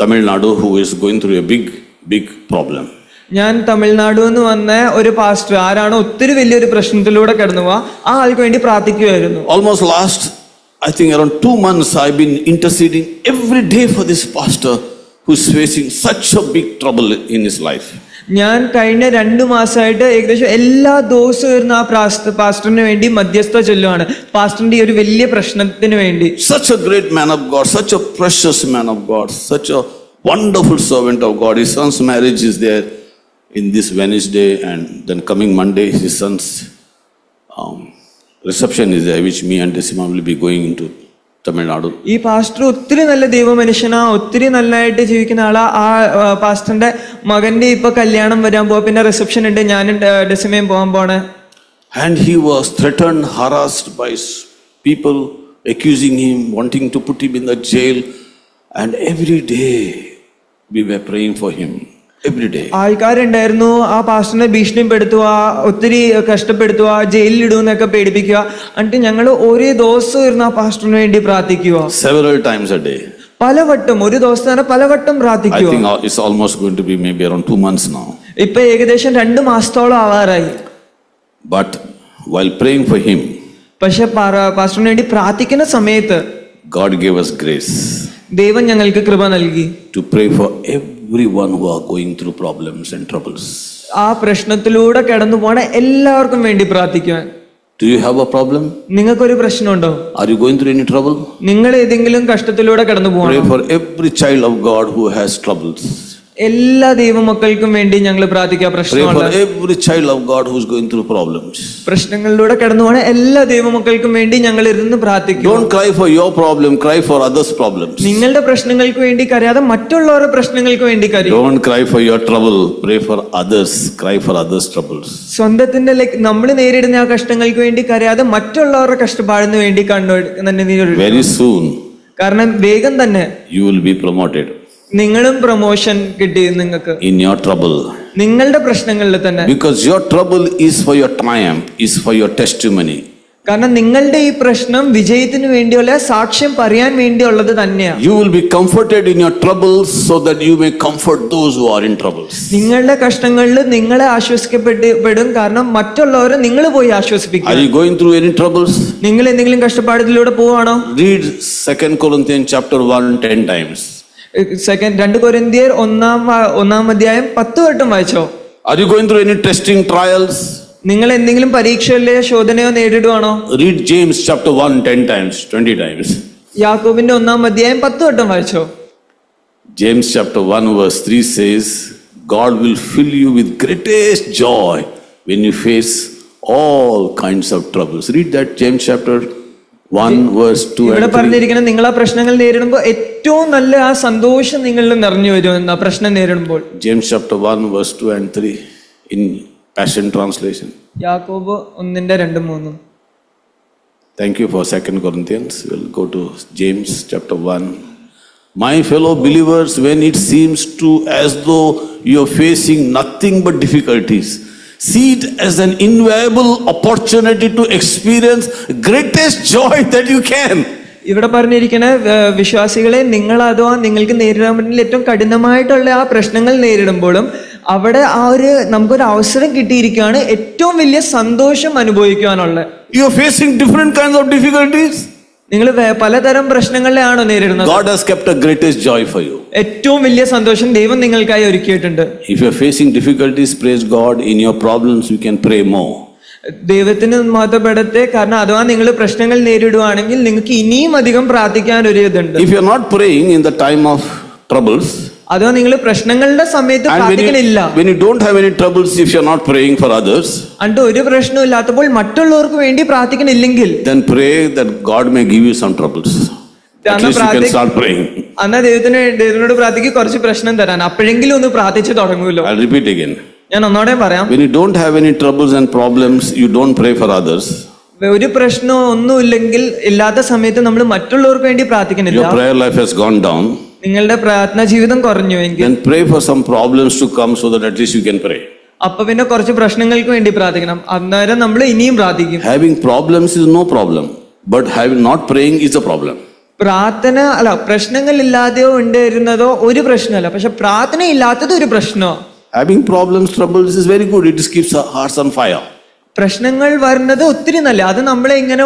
Tamil Nadu who is going through a big problem. ഞാൻ തമിഴ്നാട് നിന്ന് വന്ന ഒരു പാസ്റ്റർ ആരാണ് ഒത്തിരി വലിയൊരു പ്രശ്നത്തിലൂടെ കടന്നു പോവാ, ആ ആൾക്ക് വേണ്ടി പ്രാർത്ഥിക്കുമായിരുന്നു. Almost last, I think around 2 months, I've been interceding every day for this pastor who's facing such a big trouble in his life. ഞാൻ കഴിഞ്ഞ 2 മാസമായിട്ട് ഏകദേശം എല്ലാ ദിവസവും വരുന്ന ആ പാസ്റ്ററിന് വേണ്ടി മധ്യസ്ഥ ചൊല്ലുവാണ്, പാസ്റ്ററിന്റെ ഈ ഒരു വലിയ പ്രശ്നത്തിന് വേണ്ടി. Such a great man of God, such a precious man of God, such a wonderful servant of God. His son's marriage is there in this Wednesday, and then coming Monday his son's reception is there, which me and Decima will be going into Tamil Nadu. ഈ pastor ഒത്തിരി നല്ല ദൈവമനുഷ്യനാ, ഒത്തിരി നല്ലതായിട്ട് ജീവിക്കുന്ന ആളാ. ആ പാസ്റ്ററിന്റെ മകന്റെ ഇപ്പൊ കല്യാണം വരാൻ പോവാ, പിന്നെ റിസപ്ഷൻ ഉണ്ട്, ഞാനും ഡെസിമയും പോകാൻ പോണേ. And he was threatened, harassed by people accusing him, wanting to put him in the jail, and every day we were praying for him. Every day. ആൾക്കാരുണ്ടായിരുന്നു ആ പാസ്റ്ററിനെ ഭീഷണിപ്പെടുത്തുക, ഒത്തിരി കഷ്ടപ്പെടുത്തുക, ജയിലിലിടുന്നൊക്കെ പേടിപ്പിക്കുക. എന്നിട്ട് ഞങ്ങൾ ഒരേ ദിവസം ഇരുന്ന് ആ പാസ്റ്ററിന് വേണ്ടി പ്രാർത്ഥിക്കുക. Several times a day. പലവട്ടം, ഒരു ദിവസം തന്നെ പലവട്ടം പ്രാർത്ഥിക്കുക. I think it's almost going to be maybe around 2 months now. ഇപ്പൊ ഏകദേശം 2 മാസത്തോളം ആവാറായി. But while praying for him, പക്ഷെ പാസ്റ്ററിന് വേണ്ടി പ്രാർത്ഥിക്കുന്ന സമയത്ത് God gave us grace. ദൈവം ഞങ്ങൾക്ക് കൃപ നൽകി. To pray for everyone who are going through problems and troubles. ആ പ്രശ്നത്തിലൂടെ കടന്നു പോണ എല്ലാവർക്കും വേണ്ടി പ്രാർത്ഥിക്കുവാൻ. Do you have a problem? നിങ്ങൾക്കൊരു പ്രശ്നമുണ്ടോ? Are you going through any trouble? നിങ്ങൾ ഏതെങ്കിലും കഷ്ടത്തിലൂടെ കടന്നു പോകണം. Pray for every child of God who has troubles. എല്ലാ ദൈവമക്കൾക്കും വേണ്ടി ഞങ്ങൾ പ്രാർത്ഥിക്കാം. Pray for every child of God who is going through problems. പ്രശ്നങ്ങളിലൂടെ കടന്നു പോണ എല്ലാ ദൈവമക്കൾക്കും വേണ്ടി ഞങ്ങൾ ഇരുന്ന് പ്രാർത്ഥിക്കും. Don't cry for your problem, cry for others' problems. നിങ്ങളുടെ പ്രശ്നങ്ങൾക്ക് വേണ്ടി കരയാതെ മറ്റുള്ളവരുടെ പ്രശ്നങ്ങൾക്ക് വേണ്ടി കരയും. Don't cry for your trouble, pray for others, cry for others' troubles. സ്വന്തത്തിന്റെ നമ്മൾ നേരിടുന്ന ആ കഷ്ടങ്ങൾക്ക് വേണ്ടി കരയാതെ മറ്റുള്ളവരുടെ കഷ്ടപ്പാടിന് വേണ്ടി Very soon, കാരണം വേഗം തന്നെ you will be promoted. നിങ്ങളും പ്രൊമോഷൻ കിട്ടി നിങ്ങൾക്ക് In your trouble. നിങ്ങളുടെ പ്രശ്നങ്ങളിൽ തന്നെ. Because your trouble is for your triumph, is for your testimony. കാരണം നിങ്ങളുടെ ഈ പ്രശ്നം വിജയത്തിന് വേണ്ടിയുള്ള സാക്ഷ്യം പറയാൻ വേണ്ടിയുള്ളത് തന്നെയാണ്. You will be comforted in your troubles so that you may comfort those who are in troubles. നിങ്ങളുടെ കഷ്ടങ്ങളിൽ നിങ്ങളെ ആശ്വസിക്കപ്പെടും, കാരണം മറ്റുള്ളവരെ നിങ്ങൾ പോയി ആശ്വസിപ്പിക്കും. Are you going through any troubles? നിങ്ങൾ എന്തെങ്കിലും കഷ്ടപ്പാടിലൂടെ പോവാണോ? Read 2 Corinthians chapter 1 10 times. 2 കൊരിന്ത്യർ 1-ാം അധ്യായം 10 വട്ടം വായിച്ചോ? Are you going through any testing trials? നിങ്ങൾ എന്തെങ്കിലും പരീക്ഷയിലെ ശോധനയോ നേരിടുവാണോ? Read James chapter 1 10 times, 20 times. യാക്കോബിന്റെ 1-ാം അധ്യായം 10 വട്ടം വായിച്ചോ? James chapter 1 verse 3 says, God will fill you with greatest joy when you face all kinds of troubles. Read that, James chapter 1 verse 2 ഇവിടെ and 3. പറഞ്ഞിരിക്കുന്ന നിങ്ങൾ ആ പ്രശ്നങ്ങൾ നേരിടുമ്പോൾ ഏറ്റവും നല്ല ആ സന്തോഷം നിങ്ങളിൽ നിറഞ്ഞു വരുമെന്ന പ്രശ്നം നേരിടുമ്പോൾ. James chapter 1 verse 2 and 3 in Passion Translation. യാക്കോബ് 1:2-3. Thank you for 2 Corinthians. We'll go to James chapter 1. My fellow believers, when it seems to as though you are facing nothing but difficulties, see it as an invaluable opportunity to experience greatest joy that you can. ഇവിടെ പറഞ്ഞിരിക്കുന്ന വിശ്വാസികളെ, നിങ്ങൾ അഥവാ നിങ്ങൾക്ക് നേരിടാൻ പറ്റുന്ന ഏറ്റവും കഠിനമായിട്ടുള്ള ആ പ്രശ്നങ്ങൾ നേരിടുമ്പോഴും അവിടെ നമുക്കൊരു അവസരം കിട്ടിയിരിക്കുകയാണ് ഏറ്റവും വലിയ സന്തോഷം അനുഭവിക്കാനുള്ള. You are facing different kinds of difficulties. നിങ്ങൾ പലതരം പ്രശ്നങ്ങളിലാണോ നേരിടുന്നത്? God has kept a greatest joy for you. ഏറ്റവും വലിയ സന്തോഷം ദൈവം നിങ്ങൾക്കായി ഒരുക്കിയിട്ടുണ്ട്. If you are facing difficulties, praise God. In your problems, you can pray more. ദൈവത്തിന് മഹത്വപ്പെടട്ടെ. കാരണം അഥവാ നിങ്ങൾ പ്രശ്നങ്ങൾ നേരിടുവാണെങ്കിൽ നിങ്ങൾക്ക് ഇനിയും അധികം പ്രാർത്ഥിക്കാൻ ഒരു ഇതുണ്ട്. If you are not praying in the time of troubles, അഥവാ നിങ്ങൾ പ്രശ്നങ്ങളുടെ സമയത്ത് പ്രാർത്ഥിക്കണില്ല, when you don't have any troubles, if you are not praying for others, അണ്ട് ഒരു പ്രശ്നവും ഇല്ലാത്തപ്പോൾ മറ്റുള്ളവർക്ക് വേണ്ടി പ്രാർത്ഥിക്കണില്ലെങ്കിൽ, then pray that God may give you some troubles. At least you can start praying. എന്നാ ദൈവത്തിനോട് പ്രാർത്ഥിക്ക് കുറച്ച് പ്രശ്നം തരാൻ, അപ്പോഴെങ്കിലും ഒന്ന് പ്രാർത്ഥിച്ചു തുടങ്ങുമല്ലോ. I'll repeat again. ഞാൻ ഒന്നോടെ പറയാം. When you don't have any troubles and problems, you don't pray for others. ഒരു പ്രശ്നവും ഒന്നുമില്ലെങ്കിൽ ഇല്ലാത്ത സമയത്ത് നമ്മൾ മറ്റുള്ളവർക്ക് വേണ്ടി പ്രാർത്ഥിക്കണില്ല. Your prayer life has gone down. നിങ്ങളുടെ പ്രാർത്ഥന ജീവിതം കുറഞ്ഞുവെങ്കിൽ Then pray for some problems to come so that at least you can pray. അപ്പൊ പിന്നെ കുറച്ച് പ്രശ്നങ്ങൾക്ക് വേണ്ടി പ്രാർത്ഥിക്കണം, അന്നേരം നമ്മൾ ഇനിയും പ്രാർത്ഥിക്കും. Having problems is no problem, but having not praying is a problem. പ്രാർത്ഥന പ്രശ്നങ്ങൾ ഇല്ലാതെയോ ഉണ്ടായിരുന്നതോ ഒരു പ്രശ്നമല്ല, പക്ഷെ പ്രാർത്ഥന ഇല്ലാത്തത് ഒരു പ്രശ്നമാണ്. Having problems, troubles is very good. It just keeps our hearts on fire. പ്രശ്നങ്ങൾ വരുന്നത് ഒത്തിരി നല്ല, അത് നമ്മളെ ഇങ്ങനെ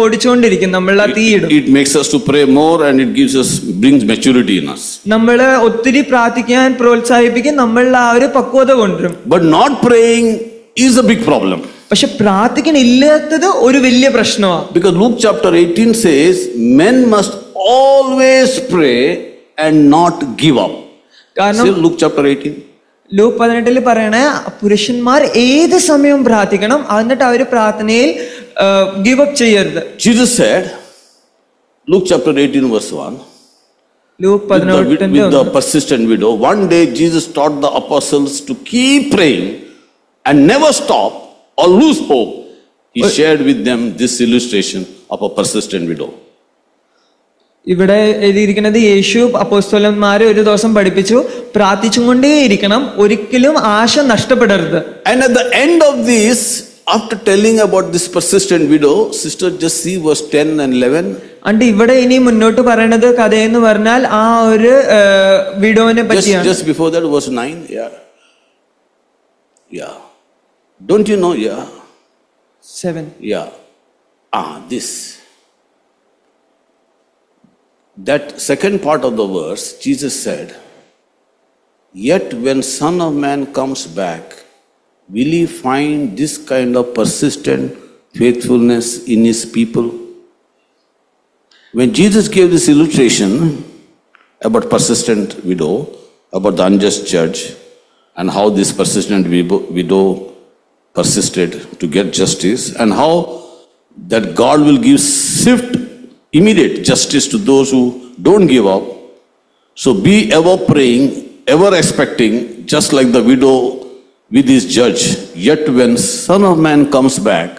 ഓടിച്ചുകൊണ്ടിരിക്കും, നമ്മളെ തീയിടും. It makes us to pray more and it brings maturity in us. നമ്മളെ ഒത്തിരി പ്രാർത്ഥിക്കാൻ പ്രോത്സാഹിപ്പിക്കും, നമ്മളുടെ ആ ഒരു പക്വത കൊണ്ടുവരും. But not praying is a big problem. പക്ഷെ പ്രാർത്ഥിക്കണില്ലാത്തത് ഒരു വലിയ പ്രശ്നമാണ്. Because Luke chapter 18 says, men must always pray and not give up. കാരണം See Luke chapter 18. ലൂക്ക് 18 പറയണേ, പുരുഷന്മാർ ഏത് സമയവും പ്രാർത്ഥിക്കണം, എന്നിട്ട് അവര് പ്രാർത്ഥനയിൽ ഗിവ് അപ്പ് ചെയ്യരുത്. Jesus said, Luke chapter 18 verse 1, Luke 18 with the persistent widow, one day Jesus taught the apostles to keep praying and never stop or lose hope. He shared with them this illustration of a persistent widow. ഇവിടെ എഴുതിയിരിക്കുന്നത്, യേശു അപ്പോസ്തലന്മാരെ ഒരു ദിവസം പഠിപ്പിച്ചു, പ്രാർത്ഥിച്ചുകൊണ്ടേയിരിക്കണം, ഒരിക്കലും ആശ നഷ്ടപ്പെടരുത്. And at the end of this, after telling about this persistent widow, sister, just see verse 10 and 11. അണ്ട് ഇവിടെ ഇനി മുന്നോട്ട് പറയണത് കഥയെന്ന് പറഞ്ഞാൽ ആ ഒരു വിഡോനെ പറ്റിയാണ്. Just before that, verse 9. Yeah. Don't you know? 7. This. That second part of the verse, Jesus said, yet when Son of Man comes back, will he find this kind of persistent faithfulness in his people? When Jesus gave this illustration about persistent widow, about the unjust judge, and how this persistent widow persisted to get justice, and how that God will give swift, immediate justice to those who don't give up. So be ever praying, ever expecting, just like the widow with his judge. Yet when Son of Man comes back,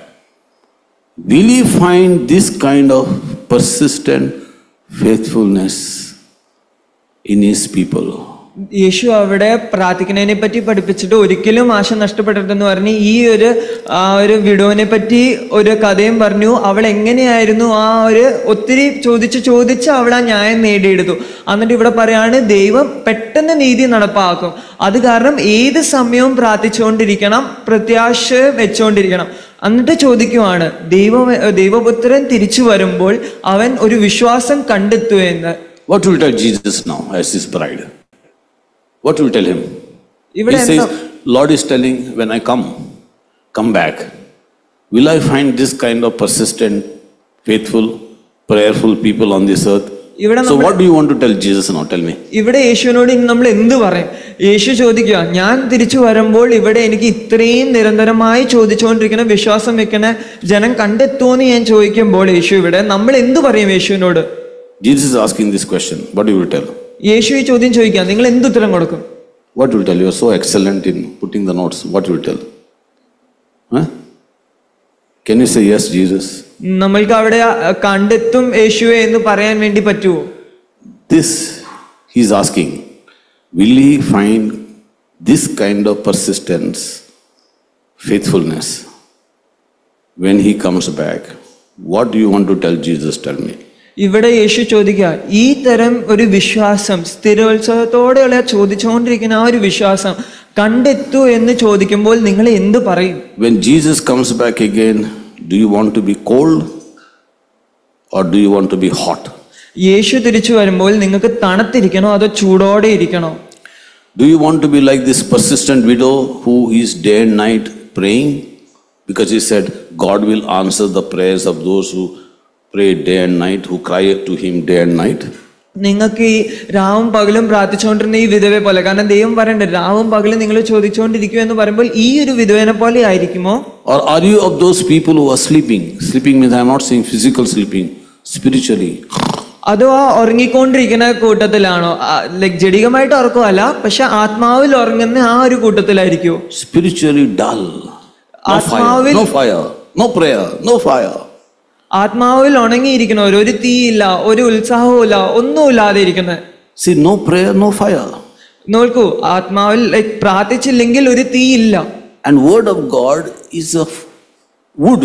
will he find this kind of persistent faithfulness in his people? യേശു അവിടെ പ്രാർത്ഥിക്കുന്നതിനെ പറ്റി പഠിപ്പിച്ചിട്ട് ഒരിക്കലും ആശ നഷ്ടപ്പെടരുതെന്ന് പറഞ്ഞ് ഈ ഒരു വിഡോനെ പറ്റി ഒരു കഥയും പറഞ്ഞു. അവൾ എങ്ങനെയായിരുന്നു ഒത്തിരി ചോദിച്ച് അവൾ ആ ന്യായം നേടിയെടുത്തു. എന്നിട്ട് ഇവിടെ പറയാണ്, ദൈവം പെട്ടെന്ന് നീതി നടപ്പാക്കും. അത് കാരണം ഏത് സമയവും പ്രാർത്ഥിച്ചുകൊണ്ടിരിക്കണം, പ്രത്യാശ വെച്ചുകൊണ്ടിരിക്കണം. എന്നിട്ട് ചോദിക്കുവാണ്, ദൈവപുത്രൻ തിരിച്ചു വരുമ്പോൾ അവൻ ഒരു വിശ്വാസം കണ്ടെത്തുമെന്ന്. What will tell Jesus now as his bride? What will tell him? He says, Lord is telling, when I come back, will I find this kind of persistent, faithful prayerful people on this earth. So what do you want to tell Jesus now? Tell me. ഇവിടെ യേശുവിനോട് ഇനി നമ്മൾ എന്ത് പറയും? യേശു ചോദിക്കുക, ഞാൻ തിരിച്ചു വരുമ്പോൾ ഇവിടെ എനിക്ക് ഇത്രയും നിരന്തരമായി ചോദിച്ചുകൊണ്ടിരിക്കുന്ന വിശ്വാസം വെക്കുന്ന ജനം കണ്ടെത്തുമെന്ന് ഞാൻ ചോദിക്കുമ്പോൾ യേശു ഇവിടെ നമ്മൾ എന്ത് പറയും യേശുവിനോട്? Jesus is asking this question. What do you tell? യേശു ഈ ചോദ്യം ചോദിക്കുക, നിങ്ങൾ എന്ത് ഉത്തരം കൊടുക്കും? What will you tell? You are so excellent in putting the notes. What will you tell? Huh? Can you say yes, Jesus? നമ്മൾക്ക് അവിടെ കണ്ടെത്തും യേശുവേ എന്ന് പറയാൻ വേണ്ടി പറ്റുമോ? This he is asking. Will he find this kind of persistence, faithfulness when he comes back? What do you want to tell Jesus? Tell me. ഇവിടെ യേശു ചോദിക്കുക, ഈ തരം ഒരു വിശ്വാസം, സ്ഥിരോത്സവത്തോടെയുള്ള ചോദിച്ചുകൊണ്ടിരിക്കുന്ന ആ ഒരു വിശ്വാസം കണ്ടെത്തൂ എന്ന് ചോദിക്കുമ്പോൾ നിങ്ങൾ എന്ത് പറയും? When Jesus comes back again, do you want to be cold or do you want to be hot? യേശു തിരിച്ചു വരുമ്പോൾ നിങ്ങൾക്ക് തണുത്തിരിക്കണോ അതോ ചൂടോടെ ഇരിക്കണോ? Do you want to be like this persistent widow who is day and night praying? Because he said God will answer the prayers of those who pray day and night, who cry to him day and night. നിങ്ങൾക്ക് ഈ രാവും പകലും പ്രാർത്ഥിച്ചുകൊണ്ടിരുന്ന ഈ വിധവയെ പോലെ, കാരണം ദൈവം പറയണ്ടേ രാവും പകലും നിങ്ങൾ ചോദിച്ചുകൊണ്ടിരിക്കുക എന്ന് പറയുമ്പോൾ ഈ ഒരു വിധവനെ പോലെ ആയിരിക്കുമോ? Or are you of those people who are sleeping? Sleeping means I am not saying physical sleeping, spiritually. അതോ ആ ഉറങ്ങിക്കൊണ്ടിരിക്കുന്ന കൂട്ടത്തിലാണോ? ലൈക് ജഡികമായിട്ട് ഉറക്കമല്ല, പക്ഷെ ആത്മാവിൽ ഉറങ്ങുന്ന ആ ഒരു കൂട്ടത്തിലായിരിക്കുമോ? Spiritually dull. No fire, no fire, no prayer, no fire. ആത്മാവിൽ ഉണങ്ങിയിരിക്കണവർ, ഒരു തീയില്ല, ഒരു ഉത്സാഹവും ഇല്ല, ഒന്നുമില്ലാതെ ഇരിക്കുന്നത്. See, no prayer, no fire. നോക്കൂ, ആത്മാവിൽ ലൈക് പ്രാർത്ഥിച്ചില്ലെങ്കിൽ ഒരു തീയില്ല. And word of God is of wood.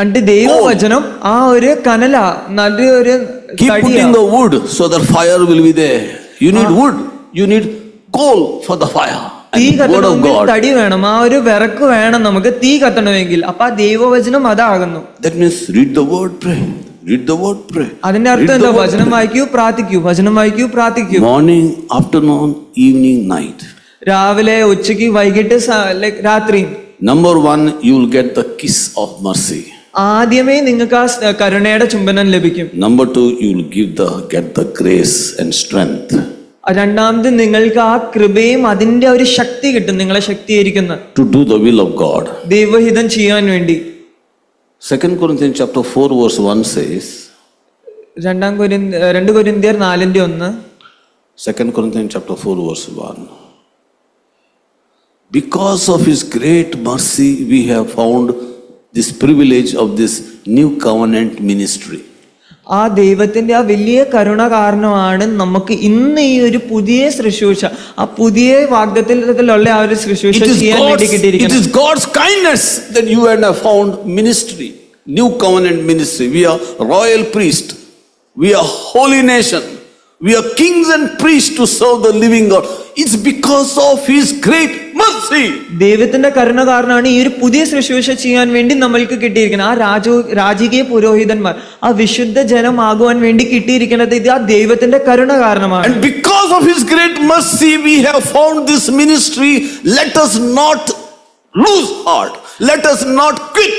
അണ്ട് ദൈവവചനം ആ ഒരു കനല, നല്ലൊരു Keep putting the wood so that fire will be there. You need wood, you need coal for the fire. തീ കത്തണമെങ്കിൽ തടി വേണം, ആ ഒരു വിറക്ക് വേണം നമുക്ക് തീ കത്തണമെങ്കിൽ. അപ്പൊ ആ ദൈവവചനം അതാകുന്നു. That means read the word, pray. Read the word, pray. അതിന്റെ അർത്ഥം എന്താ? വചനം വായിക്കൂ, പ്രാർത്ഥിക്കൂ, വചനം വായിക്കൂ, പ്രാർത്ഥിക്കൂ. Morning, afternoon, evening, night. രാവിലെ, ഉച്ചയ്ക്ക്, വൈകിട്ട്, രാത്രി. Number one, you will get the kiss of mercy. ആദ്യമേ നിങ്ങൾക്ക് ആ കരുണയുടെ ചുംബനം ലഭിക്കും. Number two, you will get the grace and strength. രണ്ടാമത് നിങ്ങൾക്ക് ആ കൃപയും അതിന്റെ ഒരു ശക്തി കിട്ടും, നിങ്ങളെ ശക്തീകരിക്കുന്ന to do the will of God. ദൈവഹിതം ചെയ്യാൻ വേണ്ടി. 2 Corinthians chapter 4 verse 1 says, 2 കൊരിന്ത്യർ 4:1. 2 Corinthians chapter 4 verse 1. Because of his great mercy we have found this privilege of this new covenant ministry. ആ ദൈവത്തിന്റെ ആ വലിയ കരുണ കാരണമാണ് നമുക്ക് ഇന്ന് ഈ ഒരു പുതിയ ശുശ്രൂഷ, ആ പുതിയ വാഗ്ദത്തത്തിലുള്ള ആ ഒരു ശുശ്രൂഷ ചെയ്യാൻ വേണ്ടി കിട്ടിയിരിക്കുന്നത്. It is God's kindness that you and I found ministry, new covenant ministry. We are royal priest, we are holy nation, we are kings and priests to serve the living God. It's because of his great mercy. ദൈവത്തിന്റെ കരുണ കാരണമാണ് ഈ ഒരു പുതിയ ശുശ്രൂഷ ചെയ്യാൻ വേണ്ടി നമ്മൾക്ക് കിട്ടിയിരിക്കുന്നത്. ആ രാജകീയ പുരോഹിതന്മാർ, ആ വിശുദ്ധ ജനമാകുവാൻ വേണ്ടി കിട്ടിയിരിക്കുന്നത് ഇത് ആ ദൈവത്തിന്റെ കരുണ കാരണമാണ്. And because of his great mercy we have found this ministry. Let us not lose heart, let us not quit,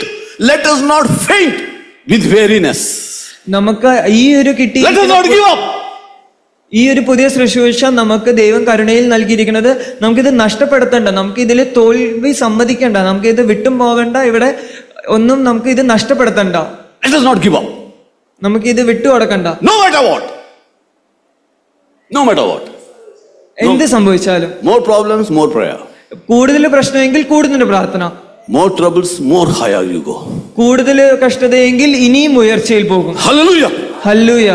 let us not faint with weariness. നമുക്ക് ഈ ഒരു കിട്ടി, let us not give up. ഈ ഒരു പുതിയ ശുശ്രൂഷ നമുക്ക് ദൈവം കരുണയിൽ നൽകിയിരിക്കുന്നത്. നമുക്കിത് നഷ്ടപ്പെടുത്തണ്ട, നമുക്ക് ഇതിൽ തോൽവി സമ്മതിക്കണ്ട, നമുക്ക് ഇത് വിട്ടും പോകണ്ട, ഇവിടെ ഒന്നും നമുക്ക് ഇത് നഷ്ടപ്പെടുത്തണ്ട. Let us not give up. നമുക്ക് ഇത് വിട്ടു കൊടുക്കണ്ട. No matter what, no matter what, എന്ത് സംഭവിച്ചാലും. more problems, more prayer. കൂടുതൽ പ്രശ്നമെങ്കിൽ കൂടുതൽ പ്രാർത്ഥന. More troubles, more higher you go. കൂടുതൽ കഷ്ടതയെങ്കിൽ ഇനിയും ഉയർച്ചയിൽ പോകും. Hallelujah. Hallelujah.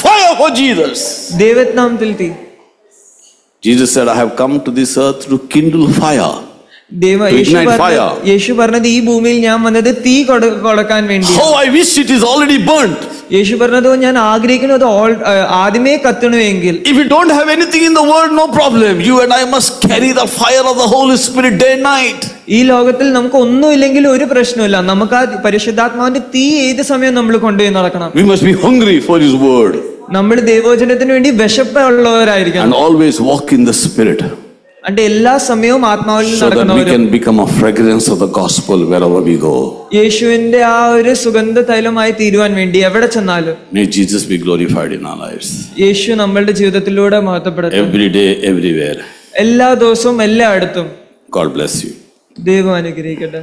Fire for Jesus. ദൈവനാമത്തിൽ തീ. Jesus said, I have come to this earth to kindle fire. യേശു പറഞ്ഞത് ഈ ഭൂമിയിൽ ഞാൻ വന്നത് തീ കൊടുക്കാൻ വേണ്ടി. How I wish it is already burnt. യേശു പറഞ്ഞത് ഞാൻ ആഗ്രഹിക്കുന്നത് ആദ്യമേ കത്തണമെങ്കിൽ. If you don't have anything in the world, no problem. You and I must carry the fire of the Holy Spirit day and night. ഈ ലോകത്തിൽ നമുക്ക് ഒന്നുമില്ലെങ്കിൽ ഒരു പ്രശ്നമില്ല, നമുക്ക് ആ പരിശുദ്ധാത്മാവിന്റെ തീ ഏത് സമയം നമ്മൾ കൊണ്ടുപോയി നടക്കണം. We must be hungry for his word. നമ്മൾ ദൈവവചനത്തിന് വേണ്ടി വിശപ്പുള്ളവരായിരിക്കണം. And always walk in the spirit. అంటే എല്ലാ സമയവും ആത്മാവിൽ so that we നടക്കുന്നവരും can become a fragrance of the gospel wherever we go. യേശുവിന്റെ ആ ഒരു സുഗന്ധ തൈലമായി തീരുവാൻ വേണ്ടി എവിടെ ചെന്നാലും May Jesus be glorified in our lives. യേശു നമ്മളുടെ ജീവിതത്തിലൂടെ മഹത്വപ്പെടട്ടെ. Every day, everywhere. എല്ലാ ദിവസവും എല്ലായിടത്തും. God bless you. ദൈവം അനുഗ്രഹിക്കട്ടെ.